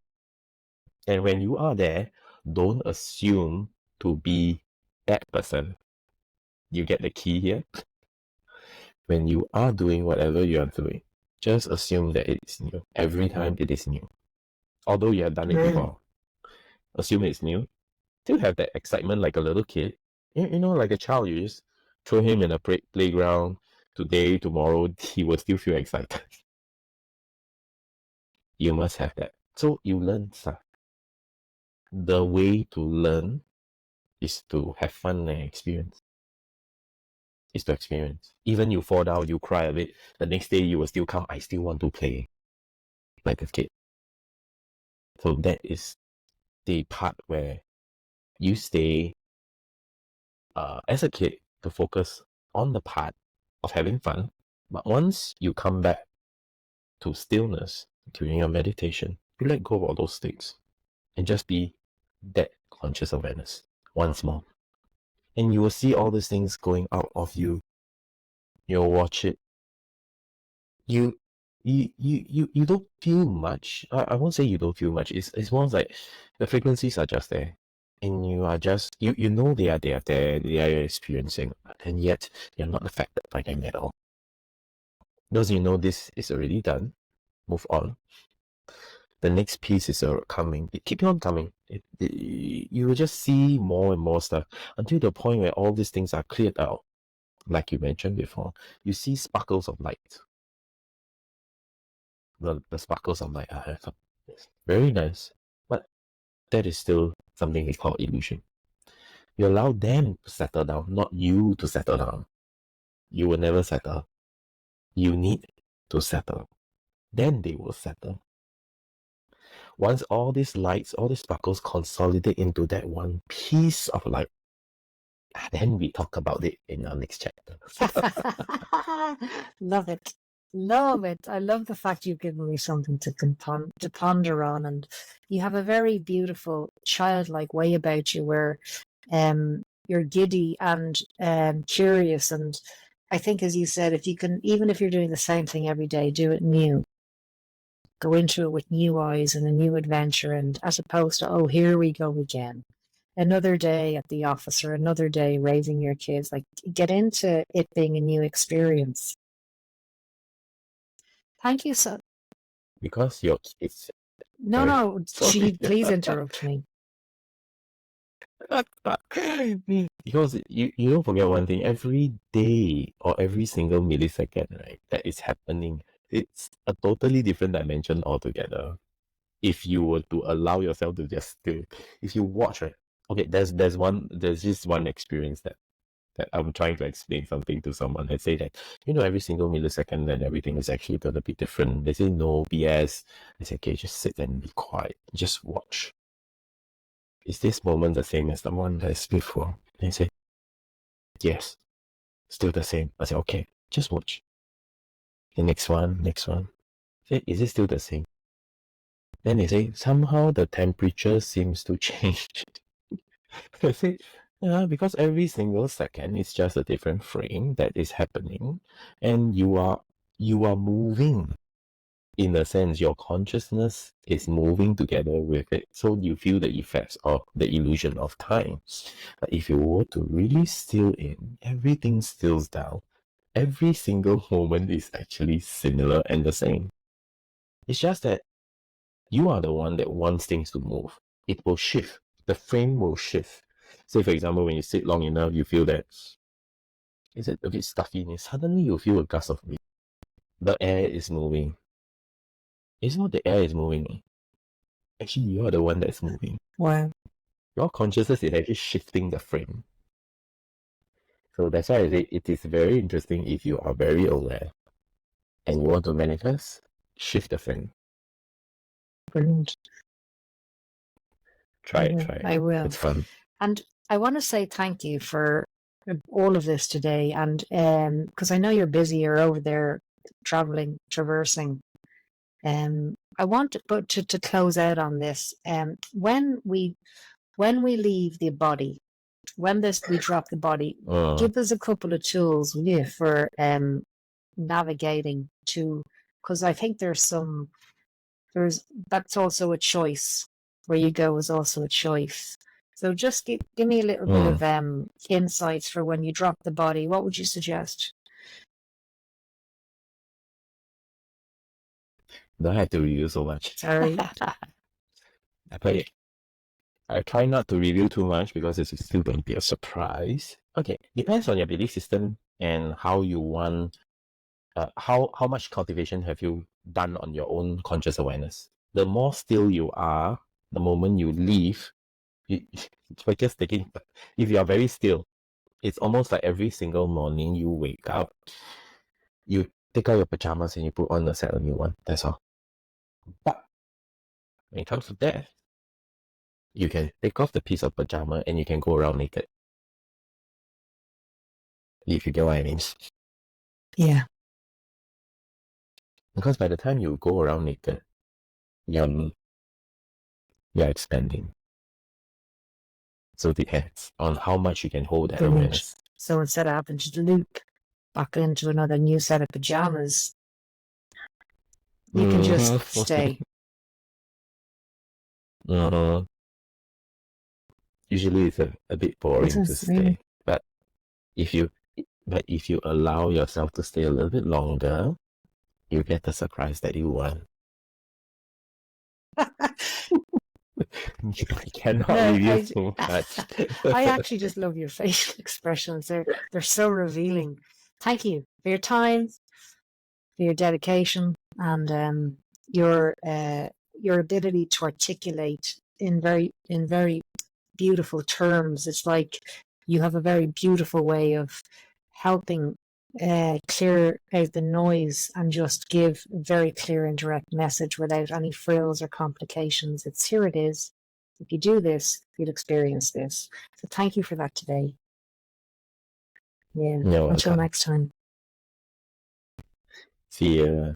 And when you are there, don't assume to be that person. You get the key here? When you are doing whatever you are doing, just assume that it is new. Every time it is new. Although you have done it before. Assume it's new. Still have that excitement like a little kid. You know, like a child, you just throw him in a playground. Today, tomorrow, he will still feel excited. You must have that. So you learn stuff. The way to learn is to have fun and experience. Is to experience. Even you fall down, you cry a bit. The next day you will still come. I still want to play like a kid. So that is the part where you stay as a kid to focus on the part of having fun. But once you come back to stillness during your meditation, you let go of all those things and just be that conscious awareness once more. And you will see all these things going out of you. You'll watch it. You don't feel much. I won't say you don't feel much. It's more like the frequencies are just there. And you are just you know they are there, they are experiencing, and yet you're not affected by them at all. Because you know this is already done. Move on. The next piece is coming. It keep on coming. You will just see more and more stuff until the point where all these things are cleared out. Like you mentioned before, you see sparkles of light. The sparkles of light are very nice, but that is still something we call illusion. You allow them to settle down, not you to settle down. You will never settle. You need to settle. Then they will settle. Once all these lights, all these sparkles consolidate into that one piece of light, then we talk about it in our next chapter. Love it. Love it. I love the fact you've given me something to ponder on, and you have a very beautiful childlike way about you where you're giddy and curious, and I think, as you said, if you can, even if you're doing the same thing every day, do it new. Go into it with new eyes and a new adventure, and as opposed to, oh, here we go again. Another day at the office or another day raising your kids. Like, get into it being a new experience. Thank you so. Because your kids. No, Sorry. please interrupt me. Because you don't forget one thing. Every day or every single millisecond, right, that is happening, it's a totally different dimension altogether. If you were to allow yourself to just still, if you watch, right, okay, there's just one experience that I'm trying to explain something to someone. I say that, every single millisecond then everything is actually going to be different. They say, no, BS. I say, okay, just sit and be quiet. Just watch. Is this moment the same as the one that's before? They say, yes, still the same. I say, okay, just watch. The next one. Say, is it still the same? Then they say, somehow the temperature seems to change. I say, yeah, because every single second is just a different frame that is happening, and you are moving. In a sense, your consciousness is moving together with it, so you feel the effects of the illusion of time. But if you were to really still in, everything stills down. Every single moment is actually similar and the same. It's just that you are the one that wants things to move. It will shift. The frame will shift. Say, for example, when you sit long enough, you feel that is it a bit stuffy, and suddenly you feel a gust of wind. The air is moving. It's not the air is moving. Actually, you are the one that's moving. Wow. Your consciousness is actually shifting the frame. So that's why I say it is very interesting if you are very aware and you want to manifest, shift the frame. Brilliant. Try it. I will. It's fun. And I want to say thank you for all of this today. And because I know you're busy, you're over there traveling, traversing. I want to close out on this. When we leave the body, we drop the body, give us a couple of tools, will you, for navigating to, because I think that's also a choice. Where you go is also a choice. So just give me a little bit of insights for when you drop the body. What would you suggest? Don't have to reveal so much. Sorry. But I try not to reveal too much because it's still going to be a surprise. Okay, depends on your belief system and how you want, how much cultivation have you done on your own conscious awareness. The more still you are, the moment you leave, just taking, if you are very still, it's almost like every single morning you wake up, you take out your pajamas and you put on a set of new one. That's all. But when it comes to death, you can take off the piece of pajama and you can go around naked. If you get what I mean. Yeah. Because by the time you go around naked, you're expanding. So it depends on how much you can hold that awareness. So instead of having to loop back into another new set of pajamas, you can just stay. Usually it's a bit boring to stay. But if you allow yourself to stay a little bit longer, you get the surprise that you want. I cannot reveal so much. I actually just love your facial expressions. They're so revealing. Thank you for your time, for your dedication, and your ability to articulate in very beautiful terms. It's like you have a very beautiful way of helping clear out the noise and just give a very clear and direct message without any frills or complications. It's here it is. If you do this, you'll experience this. So thank you for that today. Yeah. Until next time. See you.